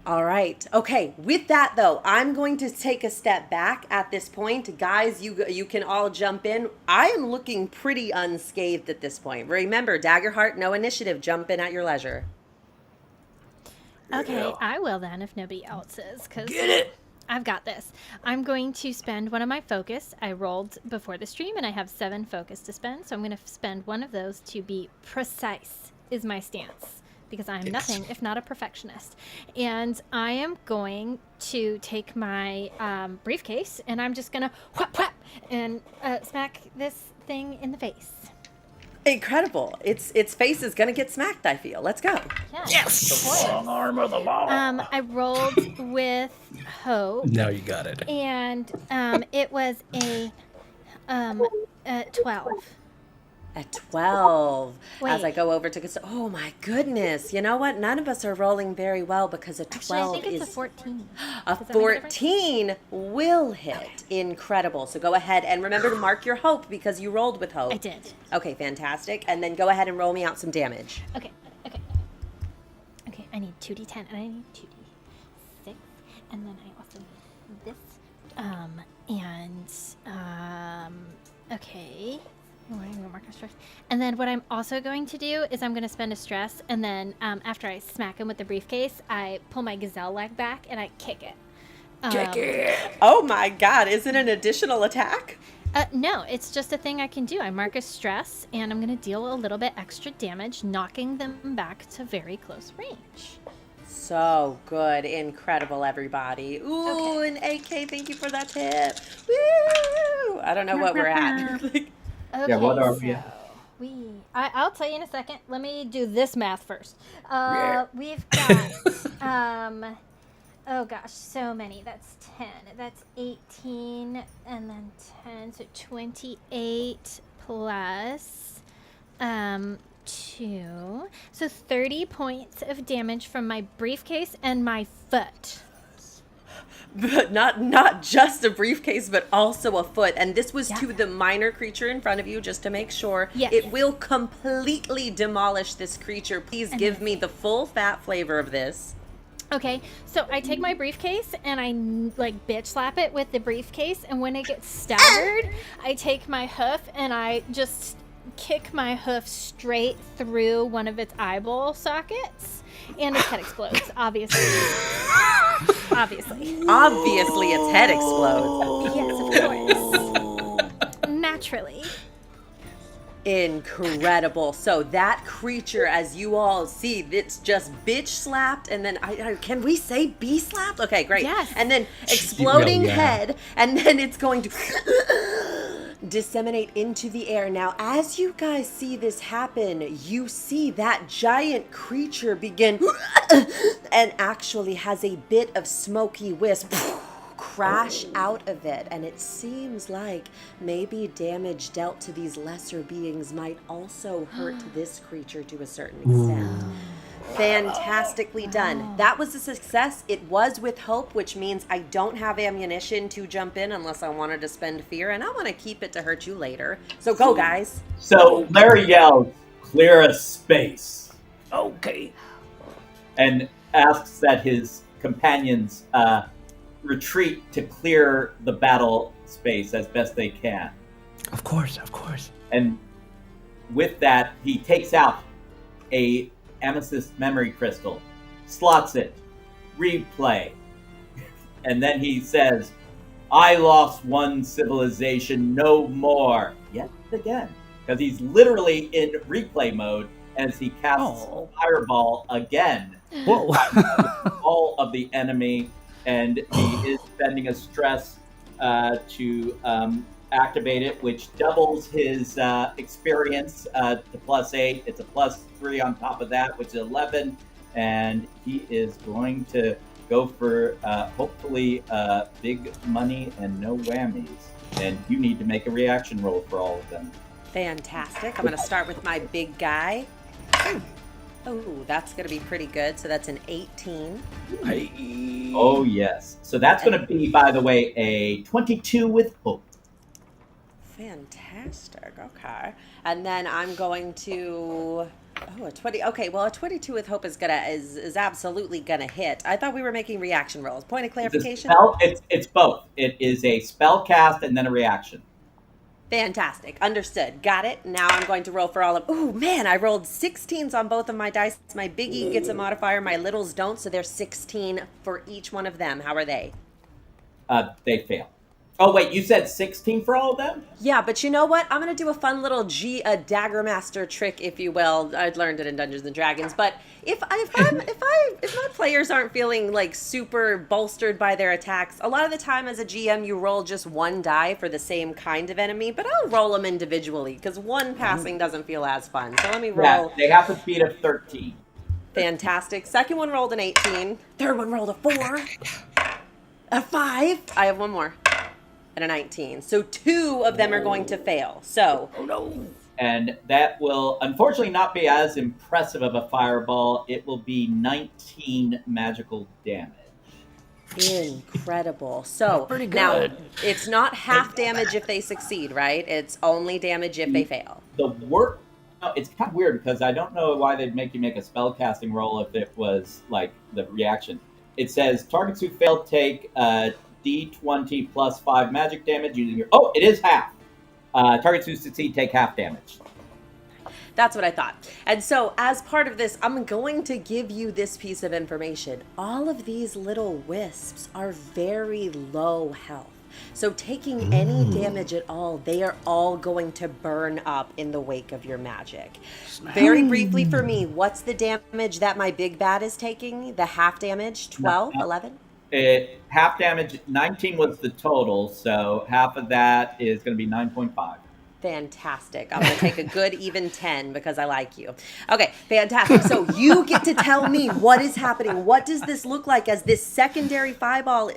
S8: All right. Okay. With that, though, I'm going to take a step back at this point. Guys, you can all jump in. I am looking pretty unscathed at this point. Remember, Daggerheart, no initiative. Jump in at your leisure.
S2: Okay, I will then if nobody else is, because
S7: Get it.
S2: I've got this. I'm going to spend one of my focus. I rolled before the stream, and I have 7 focus to spend, so I'm going to spend one of those to be precise, is my stance. Because I'm nothing if not a perfectionist. And I am going to take my briefcase, and I'm just going to whap, whap, and smack this thing in the face.
S8: Incredible. Its face is going to get smacked, I feel. Let's go.
S2: Yes.
S7: Long arm of the law.
S2: I rolled with hope,
S3: Now you got it.
S2: and it was a 12.
S8: At 12. As I
S2: Wait.
S8: go over to... Oh, my goodness. You know what? None of us are rolling very well because a 12
S2: Actually, I think it's
S8: is...
S2: a 14.
S8: A
S2: Does that make a difference?
S8: 14 will hit. Incredible. So go ahead and remember to mark your hope because you rolled with hope.
S2: I did.
S8: Okay, fantastic. And then go ahead and roll me out some damage.
S2: Okay. I need 2d10 and I need 2d6, and then I also need this. Okay. I'm going to mark a stress. And then what I'm also going to do is I'm going to spend a stress, and then after I smack him with the briefcase, I pull my gazelle leg back and I kick it.
S7: Kick it.
S8: Oh my god, is it an additional attack?
S2: No, it's just a thing I can do. I mark a stress, and I'm going to deal a little bit extra damage, knocking them back to very close range.
S8: So good. Incredible, everybody. Ooh,
S2: Okay.
S8: an AK, thank you for that tip. Woo! I don't know what we're at.
S2: Okay,
S5: Yeah, what are we at?
S2: I'll tell you in a second. Let me do this math first.
S7: Yeah.
S2: We've got, oh gosh, so many. That's 10. That's 18, and then 10, so 28 plus 2. So 30 points of damage from my briefcase and my foot.
S8: but not just a briefcase, but also a foot. And this was to the minor creature in front of you, just to make sure.
S2: Yes.
S8: It will completely demolish this creature. Please give me the full fat flavor of this.
S2: Okay, so I take my briefcase and I like bitch slap it with the briefcase, and when it gets staggered, I take my hoof and I just kick my hoof straight through one of its eyeball sockets, and its head explodes. Obviously,
S8: its head explodes.
S2: Yes, of course. Naturally.
S8: Incredible. So that creature, as you all see, it's just bitch slapped, and then can we say bee slapped? Okay, great.
S2: Yes.
S8: And then exploding
S3: Yeah.
S8: head, and then it's going to disseminate into the air. Now, as you guys see this happen, you see that giant creature begin and actually has a bit of smoky wisp crash out of it, and it seems like maybe damage dealt to these lesser beings might also hurt this creature to a certain extent. Fantastically done. That was a success. It was with hope, which means I don't have ammunition to jump in unless I wanted to spend fear, and I want to keep it to hurt you later. So go, guys.
S5: So Larry yells, "Clear a space,"
S7: Okay.
S5: and asks that his companions retreat to clear the battle space as best they can.
S3: Of course, of course.
S5: And with that, he takes out a amethyst memory crystal, slots it, replay, and then he says, "I lost one civilization, no more." Yet again, because he's literally in replay mode as he casts Fireball again.
S3: Whoa.
S5: All of the enemy, and he is spending a stress to activate it, which doubles his experience to +8. It's a +3 on top of that, which is 11, and he is going to go for hopefully big money and no whammies. And you need to make a reaction roll for all of them.
S8: Fantastic. I'm going to start with my big guy. Oh, that's going to be pretty good. So that's an 18.
S5: Oh, yes. So that's going to be, by the way, a 22 with hope.
S8: Fantastic. Okay. And then I'm going to... Oh, a 20. Okay, well, a 22 with hope is absolutely gonna hit. I thought we were making reaction rolls. Point of clarification?
S5: It's both. It is a spell cast and then a reaction.
S8: Fantastic. Understood. Got it. Now I'm going to roll for all of... Oh, man, I rolled 16s on both of my dice. My biggie gets a modifier. My littles don't, so there's 16 for each one of them. How are they?
S5: They fail. Oh, wait, you said 16 for all of them?
S8: Yeah, but you know what? I'm going to do a fun little Dagger Master trick, if you will. I'd learned it in Dungeons & Dragons. But if my players aren't feeling like super bolstered by their attacks, a lot of the time as a GM, you roll just one die for the same kind of enemy, but I'll roll them individually because one passing doesn't feel as fun. So let me roll.
S5: Yeah, they have a speed of 13.
S8: Fantastic. Second one rolled an 18. Third one rolled a 4. A 5. I have one more. And a 19. So 2 of them are going to fail. So.
S5: Oh no. And that will unfortunately not be as impressive of a fireball. It will be 19 magical damage.
S8: Incredible. So
S7: Pretty good.
S8: Now it's not half damage if they succeed, right? It's only damage if they fail.
S5: It's kind of weird because I don't know why they'd make you make a spell casting roll if it was like the reaction. It says targets who fail take D20 plus 5 magic damage using your... Oh, it is half. Targets who succeed take half damage.
S8: That's what I thought. And so as part of this, I'm going to give you this piece of information. All of these little wisps are very low health. So taking any damage at all, they are all going to burn up in the wake of your magic. Very briefly for me, what's the damage that my big bad is taking? The half damage? 12? 11?
S5: Half damage, 19 was the total, so half of that is going to be 9.5.
S8: Fantastic. I'm going to take a good even 10 because I like you. Okay, fantastic. So you get to tell me what is happening. What does this look like as this secondary fireball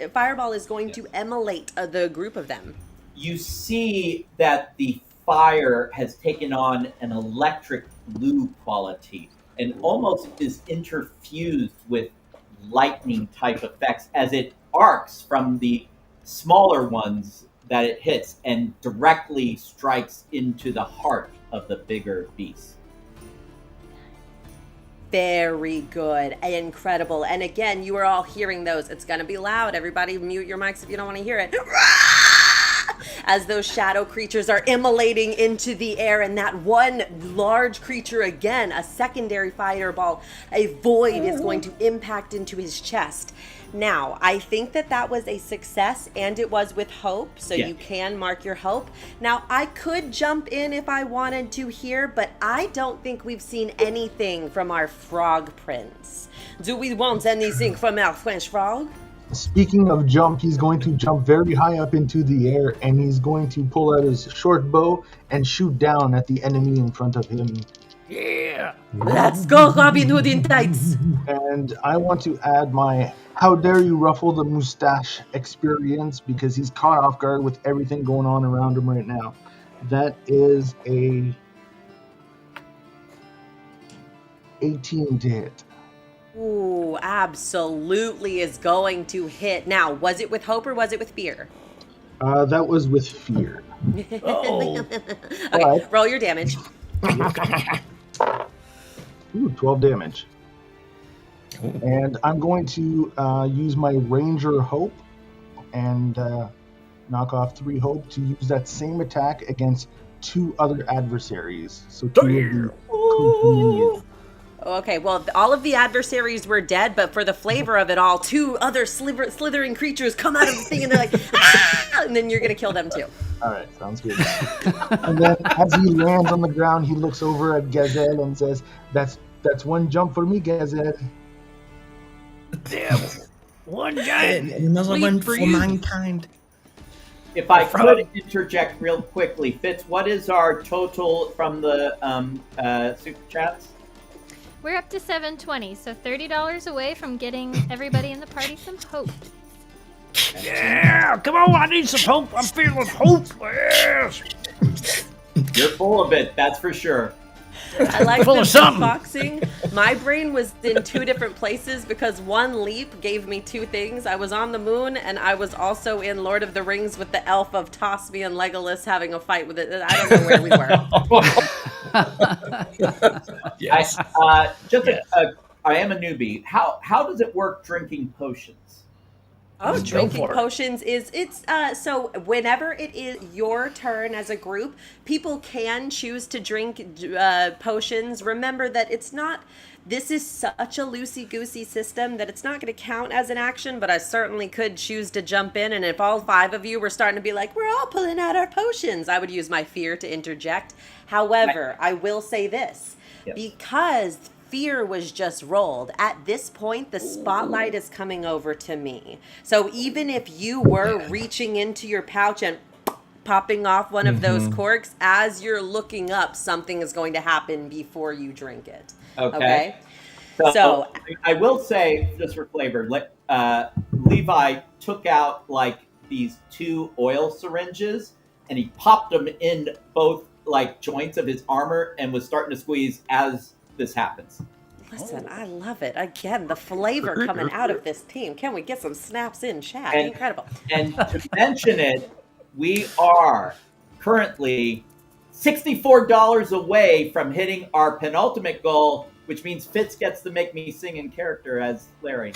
S8: is going to immolate the group of them?
S5: You see that the fire has taken on an electric blue quality and almost is interfused with lightning type effects as it arcs from the smaller ones that it hits and directly strikes into the heart of the bigger beast.
S8: Very good. Incredible. And again, you are all hearing those. It's going to be loud. Everybody mute your mics if you don't want to hear it. As those shadow creatures are immolating into the air, and that one large creature, again, a secondary fireball, a void is going to impact into his chest. Now, I think that was a success, and it was with hope, so you can mark your hope. Now, I could jump in if I wanted to here, but I don't think we've seen anything from our frog prince. Do we want anything from our French frog?
S6: Speaking of jump, he's going to jump very high up into the air, and he's going to pull out his short bow and shoot down at the enemy in front of him.
S7: Yeah.
S8: Let's go, Robin Hood in tights.
S6: And I want to add my How Dare You Ruffle the Mustache experience, because he's caught off guard with everything going on around him right now. That is a 18 to hit.
S8: Ooh, absolutely is going to hit. Now, was it with hope or was it with fear?
S6: That was with fear.
S7: Oh.
S8: Okay, roll your damage.
S6: Ooh, 12 damage. And I'm going to use my Ranger Hope and knock off 3 hope to use that same attack against 2 other adversaries. So 2 of the companions.
S8: Okay, well, all of the adversaries were dead, but for the flavor of it all, 2 other slithering creatures come out of the thing, and they're like, ah! And then you're going to kill them too.
S6: All right, sounds good. And then as he lands on the ground, he looks over at Gazelle and says, that's one jump for me, Gazelle.
S7: Yeah. One giant.
S3: Another one for mankind.
S5: If I could interject real quickly, Fitz, what is our total from the super chats?
S2: We're up to 720, so $30 away from getting everybody in the party some hope.
S7: Yeah, come on, I need some hope. I'm feeling hope. Yes.
S5: You're full of it, that's for sure.
S8: I like
S7: Full
S8: the
S7: of something.
S8: beatboxing. My brain was in 2 different places because one leap gave me 2 things. I was on the moon, and I was also in Lord of the Rings with the elf of Toss Me and Legolas having a fight with it. I don't know where we were.
S3: Yes.
S5: I am a newbie. How does it work drinking potions?
S8: Oh,
S7: Just go
S8: drinking
S7: for it.
S8: potions it's so whenever it is your turn as a group, people can choose to drink potions. Remember that this is such a loosey-goosey system that it's not going to count as an action, but I certainly could choose to jump in, and if all 5 of you were starting to be like, we're all pulling out our potions, I would use my fear to interject. However, I will say this, because fear was just rolled. At this point, the spotlight is coming over to me. So even if you were reaching into your pouch and popping off one of those corks, as you're looking up, something is going to happen before you drink it. Okay? So
S5: I will say, just for flavor, Levi took out like these 2 oil syringes and he popped them in both like joints of his armor and was starting to squeeze as this happens.
S8: listen, I love it. Again, the flavor coming out of this team. Can we get some snaps in chat? Incredible.
S5: And to mention it, we are currently $64 away from hitting our penultimate goal, which means Fitz gets to make me sing in character as Larry.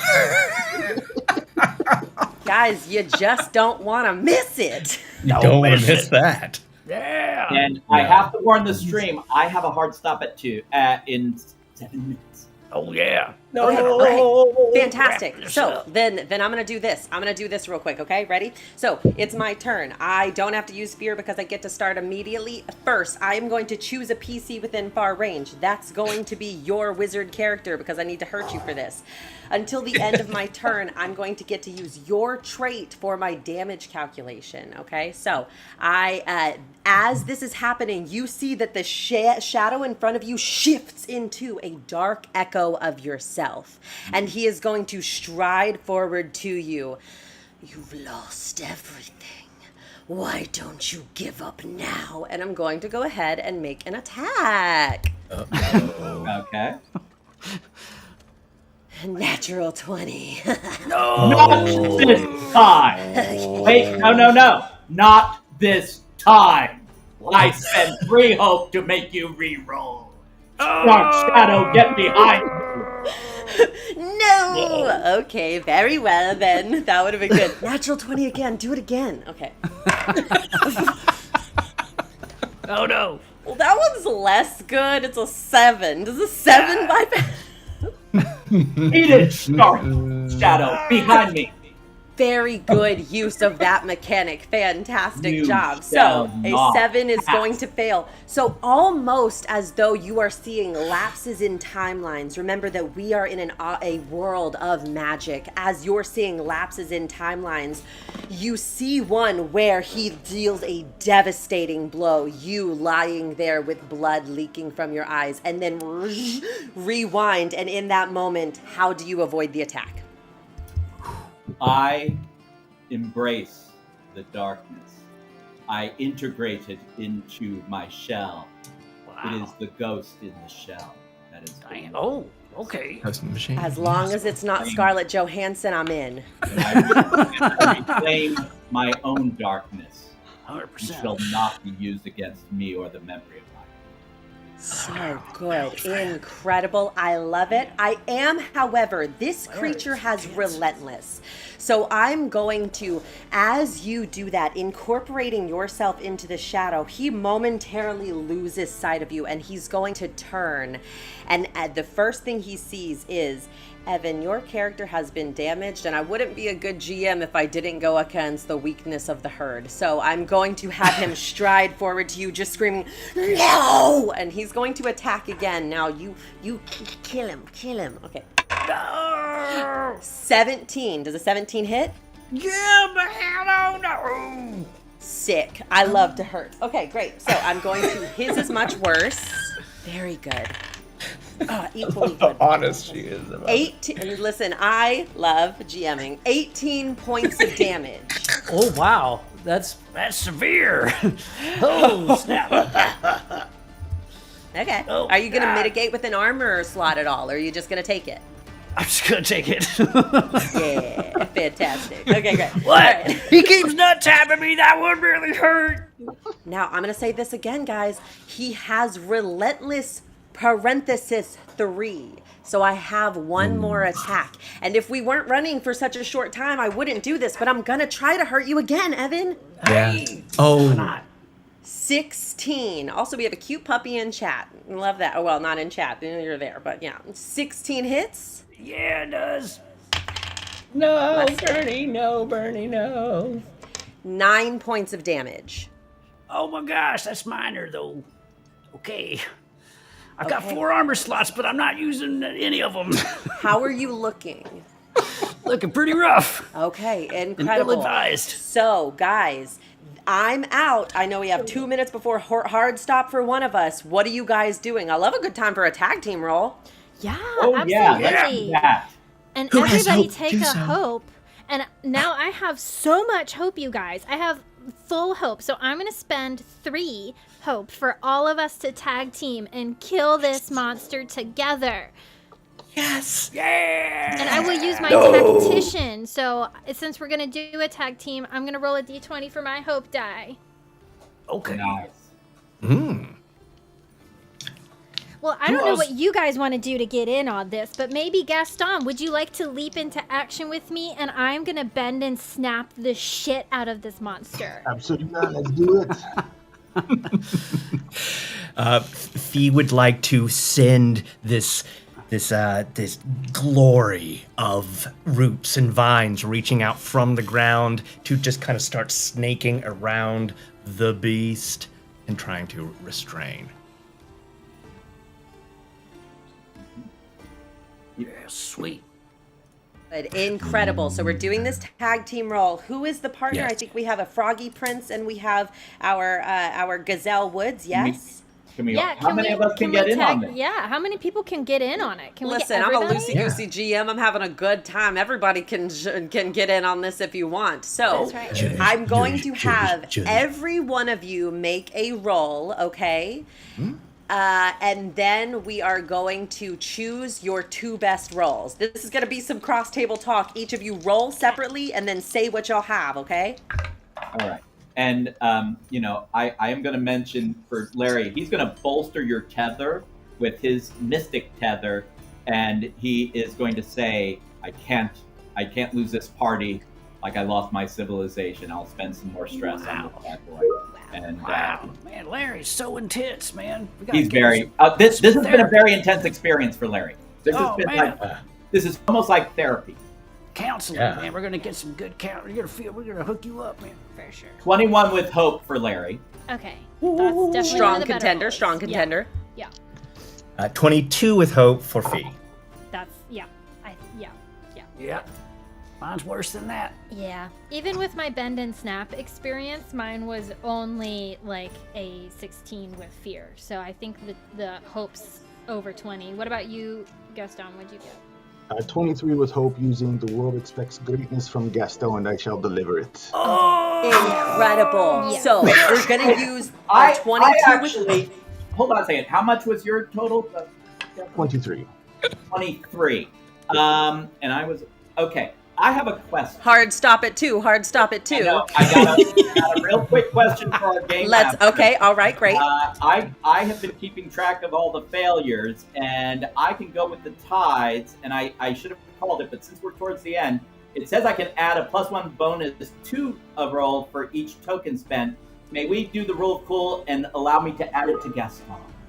S8: Guys, you just don't want to miss it.
S3: You don't want to miss that.
S7: Yeah.
S5: And I have to warn the stream, I have a hard stop at 2 in 7 minutes.
S7: Oh yeah.
S3: No.
S8: Okay. Fantastic.
S7: Wrap this
S8: So
S7: up.
S8: then I'm gonna do this. I'm gonna do this real quick. Okay, ready? So it's my turn. I don't have to use fear because I get to start immediately. First, I am going to choose a PC within far range. That's going to be your wizard character because I need to hurt you for this. Until the end of my turn, I'm going to get to use your trait for my damage calculation. Okay, so as this is happening, you see that the shadow in front of you shifts into a dark echo of yourself, and he is going to stride forward to you. You've lost everything. Why don't you give up now? And I'm going to go ahead and make an attack.
S5: Okay.
S8: Natural 20.
S5: Not this time. Wait, no. Not this time. I spent 3 hope to make you re-roll. Dark Shadow, get behind me.
S8: No! Okay, very well then. That would have been good. Natural 20 again. Do it again. Okay.
S7: Oh no.
S8: Well, that one's less good. It's a 7. Does a 7 bypass?
S5: Eat it, Dark Shadow, behind me.
S8: Very good use of that mechanic. Fantastic
S5: You
S8: job.
S5: shall
S8: So a
S5: not
S8: 7 is
S5: pass.
S8: going to fail. So almost as though you are seeing lapses in timelines. Remember that we are in a world of magic. As you're seeing lapses in timelines, you see one where he deals a devastating blow. You lying there with blood leaking from your eyes, and then rewind. And in that moment, how do you avoid the attack?
S5: I embrace the darkness. I integrate it into my shell. It is the ghost in the shell that is.
S7: Oh, okay.
S3: Custom machine.
S8: As long as it's not Scarlett Johansson, I'm in.
S5: I reclaim my own darkness.
S7: 100%.
S5: It shall not be used against me or the memory of life.
S8: So good. Incredible. I love it. I am, however, this creature has relentless. So I'm going to, as you do that, incorporating yourself into the shadow, he momentarily loses sight of you and he's going to turn. And the first thing he sees is, Evan, your character has been damaged, and I wouldn't be a good GM if I didn't go against the weakness of the herd. So I'm going to have him stride forward to you, just screaming, "No!" And he's going to attack again. Now you kill him. Okay.
S7: No.
S8: 17. Does a 17 hit?
S7: Yeah, man, oh no.
S8: Sick. I love to hurt. Okay, great. So I'm going to, his is much worse. Very good. Equally good.
S3: Honest she is.
S8: 18. Listen, I love GMing. 18 points of damage.
S9: Oh wow, that's
S7: severe. Oh snap.
S8: Okay.
S7: Oh,
S8: Are you going to
S7: God.
S8: mitigate with an armor slot at all, or are you just going to take it?
S7: I'm just gonna take it.
S8: Yeah, fantastic. Okay, great.
S7: What?
S8: All right.
S7: He keeps nut tapping me. That would really hurt.
S8: Now, I'm going to say this again, guys. He has relentless parenthesis 3. So I have one more attack. And if we weren't running for such a short time, I wouldn't do this. But I'm going to try to hurt you again, Evan.
S3: Yeah. Oh.
S7: Not.
S8: 16. Also, we have a cute puppy in chat. Love that. Oh, well, not in chat. You're there. But yeah, 16 hits.
S7: Yeah, it does.
S3: No, Bernie, no.
S8: 9 points of damage.
S7: Oh my gosh, that's minor though. Okay. I've got
S8: Okay.
S7: 4 armor slots, but I'm not using any of them.
S8: How are you looking?
S7: Looking pretty rough.
S8: Okay,
S7: And
S8: incredible.
S7: ill-advised.
S8: So, guys, I'm out. I know we have 2 minutes before hard stop for one of us. What are you guys doing? I love a good time for a tag team roll.
S2: Yeah,
S5: Oh
S2: absolutely.
S5: yeah, let's do that.
S2: And
S3: Who has
S2: everybody
S3: hope?
S2: take
S3: Do
S2: a
S3: so.
S2: hope. And now I have so much hope, you guys. I have full hope. So I'm going to spend 3 hope for all of us to tag team and kill this monster together.
S3: Yes.
S7: Yeah.
S2: And I will use my tactician. So since we're going to do a tag team, I'm going to roll a d20 for my hope die.
S7: Okay.
S5: Nice.
S2: Well, I
S7: Who
S2: don't know
S7: else-
S2: what you guys want to do to get in on this, but maybe Gaston, would you like to leap into action with me? And I'm going to bend and snap the shit out of this monster.
S6: Absolutely not. Let's do it.
S3: Fee would like to send this glory of roots and vines reaching out from the ground to just kind of start snaking around the beast and trying to restrain.
S7: Yeah, sweet.
S8: Good. Incredible. So we're doing this tag team roll. Who is the partner?
S3: Yes.
S8: I think we have a Froggy Prince and we have our Gazelle Woods. Yes.
S5: Can we?
S2: Yeah,
S5: How many of us can get in on this?
S2: Yeah, how many people can get in on it? Can we
S8: Listen,
S2: get
S8: I'm a
S2: everybody?
S8: loosey-goosey GM. I'm having a good time. Everybody can get in on this if you want. So
S2: That's right.
S8: I'm going to have every one of you make a roll, okay? And then we are going to choose your 2 best rolls. This is going to be some cross table talk. Each of you roll separately and then say what y'all have, okay?
S5: All right. And, I am going to mention for Larry, he's going to bolster your tether with his mystic tether. And he is going to say, I can't lose this party like I lost my civilization. I'll spend some more stress on this bad boy. And
S7: Wow, man, Larry's so intense, man. We gotta
S5: he's
S7: get
S5: very.
S7: him
S5: This has been a
S7: therapy.
S5: very intense experience for Larry. This has
S7: Oh,
S5: been
S7: man.
S5: this is almost like therapy.
S7: counseling,
S3: Yeah.
S7: man. We're gonna get some good count. We're gonna hook you up, man.
S2: For sure.
S5: 21 with hope for Larry.
S2: Okay. That's definitely one of
S8: Strong
S2: the better
S8: contender,
S2: rolls.
S8: strong contender.
S2: Yeah.
S3: 22 with hope for Fee.
S2: That's yeah.
S7: Yeah, mine's worse than that.
S2: Yeah. Even with my bend and snap experience, mine was only like a 16 with fear. So I think the hope's over 20. What about you, Gaston? What'd you get?
S6: 23 with hope, using the world expects greatness from Gaston, and I shall deliver it.
S8: Incredible.
S2: Yeah.
S8: So we're going to use
S5: I
S8: 22 with...
S5: actually. Hold on a second. How much was your total?
S6: 23.
S5: 23. And I was okay. I have a question.
S8: Hard stop it too. Hard stop it
S5: I
S8: too.
S5: know, I got a real quick question for our game.
S8: Let's.
S5: master.
S8: Okay. All right. Great.
S5: I have been keeping track of all the failures, and I can go with the tides. And I should have called it, but since we're towards the end, it says I can add a +1 bonus to a roll for each token spent. May we do the rule of cool and allow me to add it to Gaston?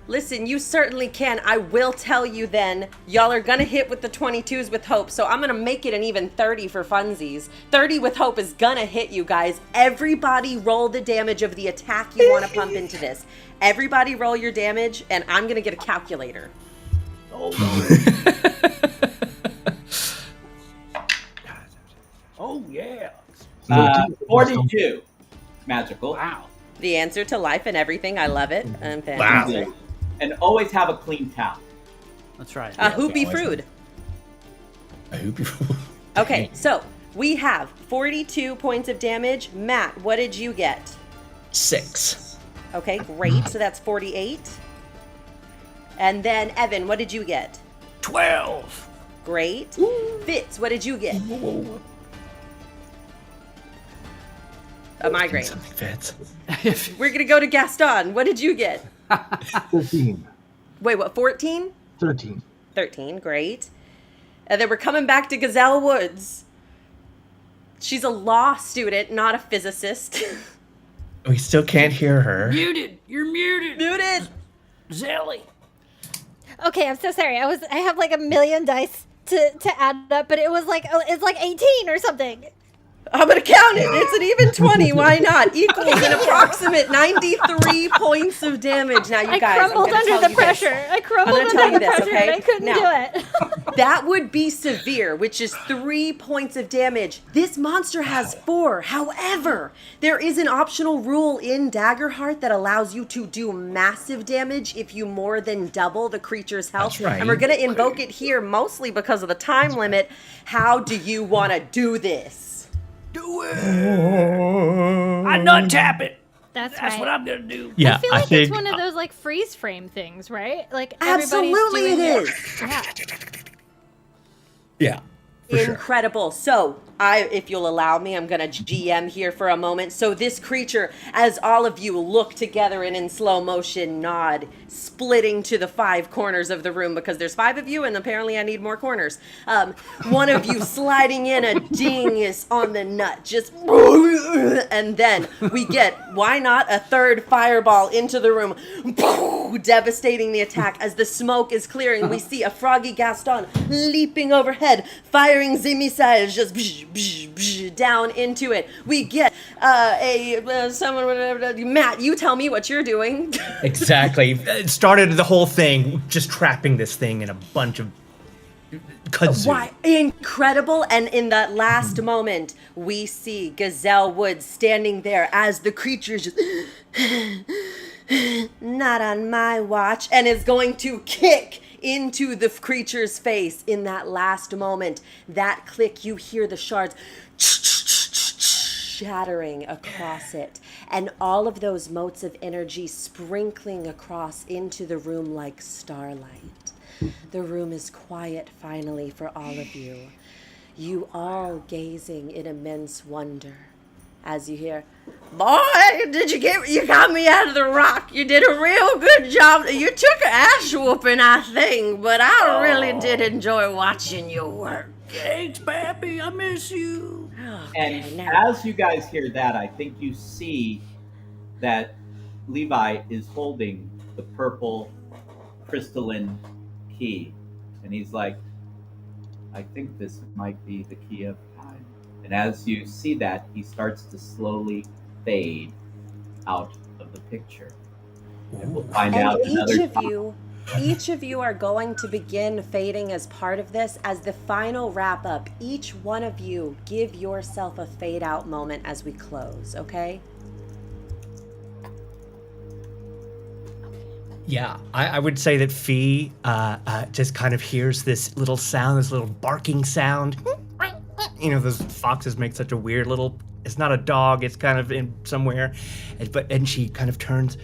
S8: Listen, you certainly can. I will tell you then, y'all are gonna hit with the 22s with hope, so I'm gonna make it an even 30 for funsies. 30 with hope is gonna hit you guys. Everybody roll the damage of the attack you wanna pump into this. Everybody roll your damage, and I'm gonna get a calculator.
S7: Oh yeah.
S5: 42. Magical.
S7: Wow.
S8: The answer to life and everything. I love it.
S3: Wow.
S8: Fantastic.
S5: And always have a clean towel.
S7: That's right.
S8: Hoopy Frood.
S3: I hope you.
S8: Okay, so we have 42 points of damage. Matt, what did you get?
S3: 6.
S8: Okay, great. So that's 48. And then Evan, what did you get?
S7: 12.
S8: Great. Fitz, what did you get? A migraine.
S3: Something fits.
S8: We're gonna go to Gaston. What did you get?
S6: 13.
S8: Wait, what? 14?
S6: 13.
S8: 13. Great. And then we're coming back to Gazelle Woods. She's a law student, not a physicist.
S3: We still can't hear her.
S7: Muted. You're muted.
S8: Muted.
S7: Zelly.
S2: Okay, I'm so sorry. I have like a million dice to add up, but it's like 18 or something.
S8: I'm gonna count it. It's an even 20. Why not? Equals an approximate 93 points of damage. Now, you
S2: I
S8: guys,
S2: crumbled
S8: I'm gonna
S2: under
S8: tell
S2: the
S8: you this.
S2: pressure. I crumbled
S8: I'm gonna tell
S2: under the
S8: you this,
S2: pressure
S8: okay?
S2: and I couldn't
S8: Now-
S2: do it.
S8: That would be severe, which is 3 points of damage. This monster has 4. However, there is an optional rule in Daggerheart that allows you to do massive damage if you more than double the creature's health.
S3: That's right.
S8: And we're going to invoke it here mostly because of the time limit. How do you want to do this?
S7: Do it. I nut tap it.
S2: That's
S7: That's
S2: right.
S7: what I'm gonna do.
S3: Yeah,
S2: I feel like
S3: think
S2: it's one of those like freeze frame things, right? Like everybody's
S8: Absolutely
S2: doing
S8: it is.
S2: Yeah.
S3: Yeah. For sure.
S8: Incredible. So, if you'll allow me, I'm going to GM here for a moment. So this creature, as all of you look together and in slow motion nod, splitting to the 5 corners of the room because there's 5 of you and apparently I need more corners. One of you sliding in a dingus on the nut, just and then we get, why not, a third fireball into the room, devastating the attack. As the smoke is clearing, we see a froggy Gaston leaping overhead, firing the missiles just down into it. We get someone, Matt, you tell me what you're doing.
S3: Exactly. It started the whole thing just trapping this thing in a bunch of kudzu.
S8: Why? Incredible. And in that last moment, we see Gazelle Woods standing there as the creature just not on my watch, and is going to kick into the creature's face in that last moment. That click, you hear the shards shattering across it, and all of those motes of energy sprinkling across into the room like starlight. The room is quiet finally for all of you. You all gazing in immense wonder as you hear, "Boy, you got me out of the rock. You did a real good job. You took an ass whooping, I think, but I really did enjoy watching your work."
S7: Thanks, Pappy. I miss you.
S5: And
S8: now-
S5: as you guys hear that, I think you see that Levi is holding the purple crystalline key. And he's like, I think this might be the key of time. And as you see that, he starts to slowly fade out of the picture. And we'll find
S8: And
S5: out another time.
S8: each of you are going to begin fading as part of this. As the final wrap up, each one of you give yourself a fade out moment as we close, okay?
S3: Yeah, I would say that Fee just kind of hears this little sound, this little barking sound. You know, those foxes make such a weird little, it's not a dog, it's kind of in somewhere. And she kind of turns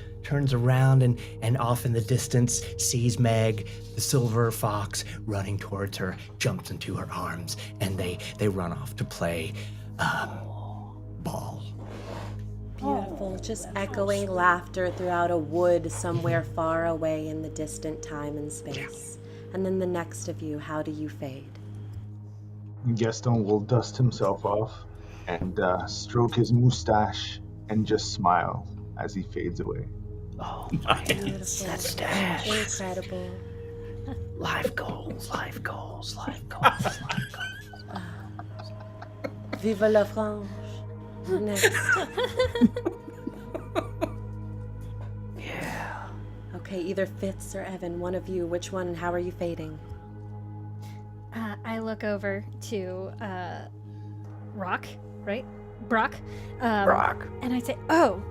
S3: around and off in the distance sees Meg, the silver fox, running towards her, jumps into her arms, and they run off to play ball.
S8: Beautiful, just echoing laughter throughout a wood somewhere far away in the distant time and space. And then the next of you, how do you fade?
S6: Gaston will dust himself off and stroke his mustache and just smile as he fades away.
S7: Oh,
S8: Beautiful.
S7: that stash.
S8: Incredible.
S7: Life goals, life goals, life goals, life goals.
S8: Vive la France. Next.
S7: Yeah.
S8: Okay, either Fitz or Evan, one of you, which one, how are you fading?
S2: I look over to Rock, right? Brock.
S7: Brock.
S2: And I say, "Oh,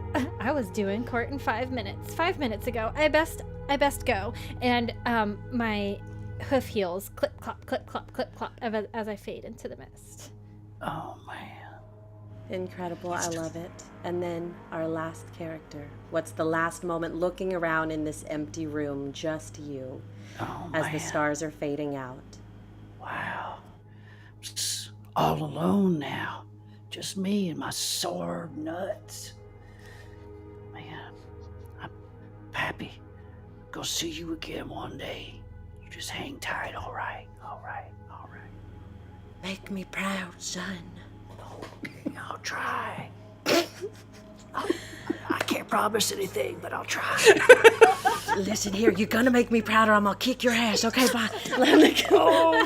S2: I was doing court in 5 minutes. 5 minutes ago. I best go." And my hoof heels clip clop, clip clop, clip clop as I fade into the mist.
S7: Oh, man.
S8: Incredible, I love it. And then our last character. What's the last moment looking around in this empty room, just you,
S7: Oh,
S8: as
S7: man.
S8: the stars are fading out?
S7: Wow. Just all alone now. Just me and my sore nuts. Man, I'm happy. Go see you again one day. You just hang tight, all right? All right, all right.
S8: Make me proud, son.
S7: Okay, I'll try. I can't promise anything, but I'll try.
S8: Listen here, you're gonna make me proud or I'm gonna kick your ass, okay? Bye. Let me go.
S7: Oh,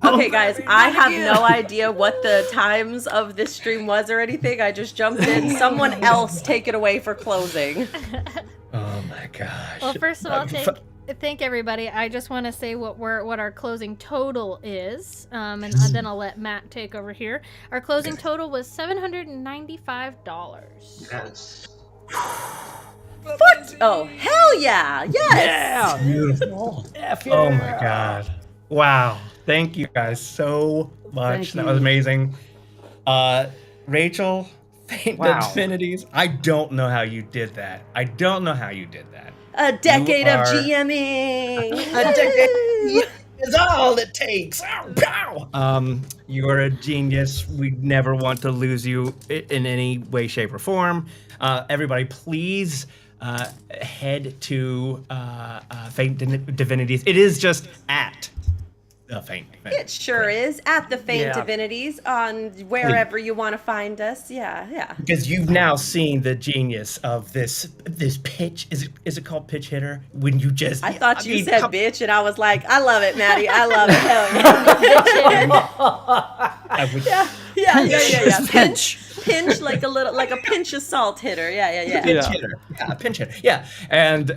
S7: no!
S8: Okay, guys, I have no idea what the times of this stream was or anything. I just jumped in. Someone else take it away for closing.
S3: Oh my gosh.
S2: Well, first of all, thank everybody. I just want to say what our closing total is, and then I'll let Matt take over here. Our closing total was $795.
S6: Yes.
S8: What? Oh, hell yeah! Yes.
S7: Yeah!
S3: Beautiful.
S7: F yeah.
S3: Oh my god. Wow. Thank you guys so much.
S7: Thank
S3: That
S7: you.
S3: was amazing. Rachel, Faint
S9: Wow.
S3: Divinities. I don't know how you did that.
S8: A decade of
S3: are-
S8: GMing.
S3: A decade is all it takes. Ow, pow. You are a genius. We never want to lose you in any way, shape, or form. Everybody, please head to Faint Divinities. It is just at the Faint.
S8: It sure is. At the Faint
S7: Yeah.
S8: Divinities on wherever you want to find us. Yeah.
S3: Because you've now seen the genius of this pitch. Is it called pitch hitter? When you just
S8: I thought you
S3: mean,
S8: said
S3: come-
S8: bitch, and I was like, I love it, Maddie. I love it. Hell
S3: I would-
S8: yeah. Yeah. Pinch like a pinch of salt hitter. Yeah.
S3: Pinch hitter. Yeah, pinch hitter. Yeah. And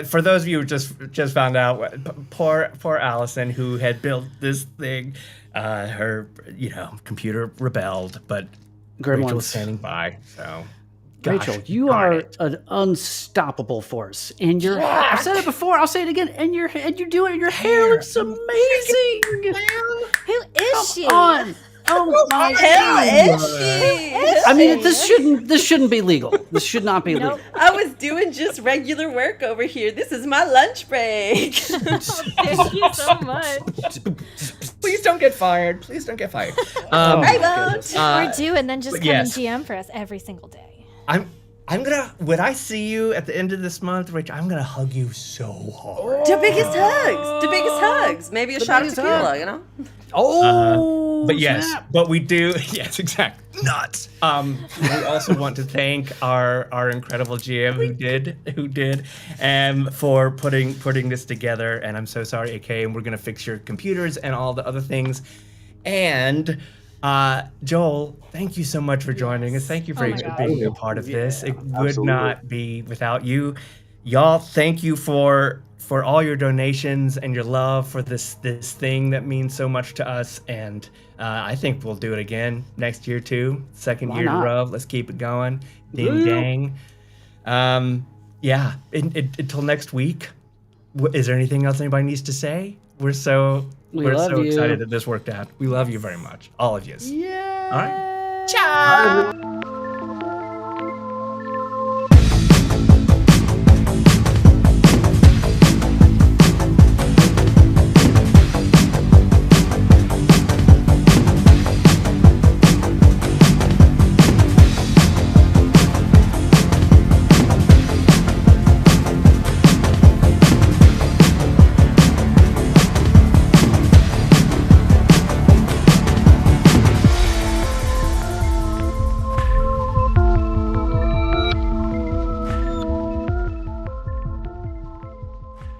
S3: for those of you who just found out, poor Allison, who had built this thing, her computer rebelled, but Rachel was
S9: Gremlins.
S3: standing by. So, gosh,
S9: Rachel, you
S3: darn
S9: are
S3: it.
S9: an unstoppable force. And your I've said it before, I'll say it again. And you do it, and your hair looks amazing.
S2: Who is she?
S9: On. Oh my
S8: Hell
S9: God.
S8: is she?
S9: I mean, this shouldn't be legal. This should not be legal.
S8: I was doing just regular work over here. This is my lunch break.
S2: Thank you so much.
S3: Please don't get fired. Please don't get fired.
S8: I won't.
S2: Or do and then just
S3: but
S2: come
S3: yes.
S2: and GM for us every single day.
S3: I'm gonna, when I see you at the end of this month, Rich, I'm gonna hug you so hard.
S8: The biggest hugs. The biggest hugs. Maybe a shot of
S9: biggest
S8: tequila,
S9: hug.
S8: you know?
S9: Oh,
S3: But yes,
S9: snap.
S3: but we do, yes, exactly. Nuts. We also want to thank our incredible GM who did, for putting this together. And I'm so sorry, AK, and we're gonna fix your computers and all the other things. And Joel, thank you so much for joining us. Thank you for
S2: Oh my God.
S3: being a part of this. It would
S6: absolutely.
S3: not be without you. Y'all, thank you for all your donations and your love for this thing that means so much to us. And I think we'll do it again next year too. Second
S9: Why
S3: year in a
S9: not?
S3: row. Let's keep it going. Ding
S9: Yeah.
S3: dang. Yeah. Until next week. Is there anything else anybody needs to say? We're so
S9: love you.
S3: excited that this worked out. We love you very much, all of you.
S9: Yeah.
S3: All right. Ciao.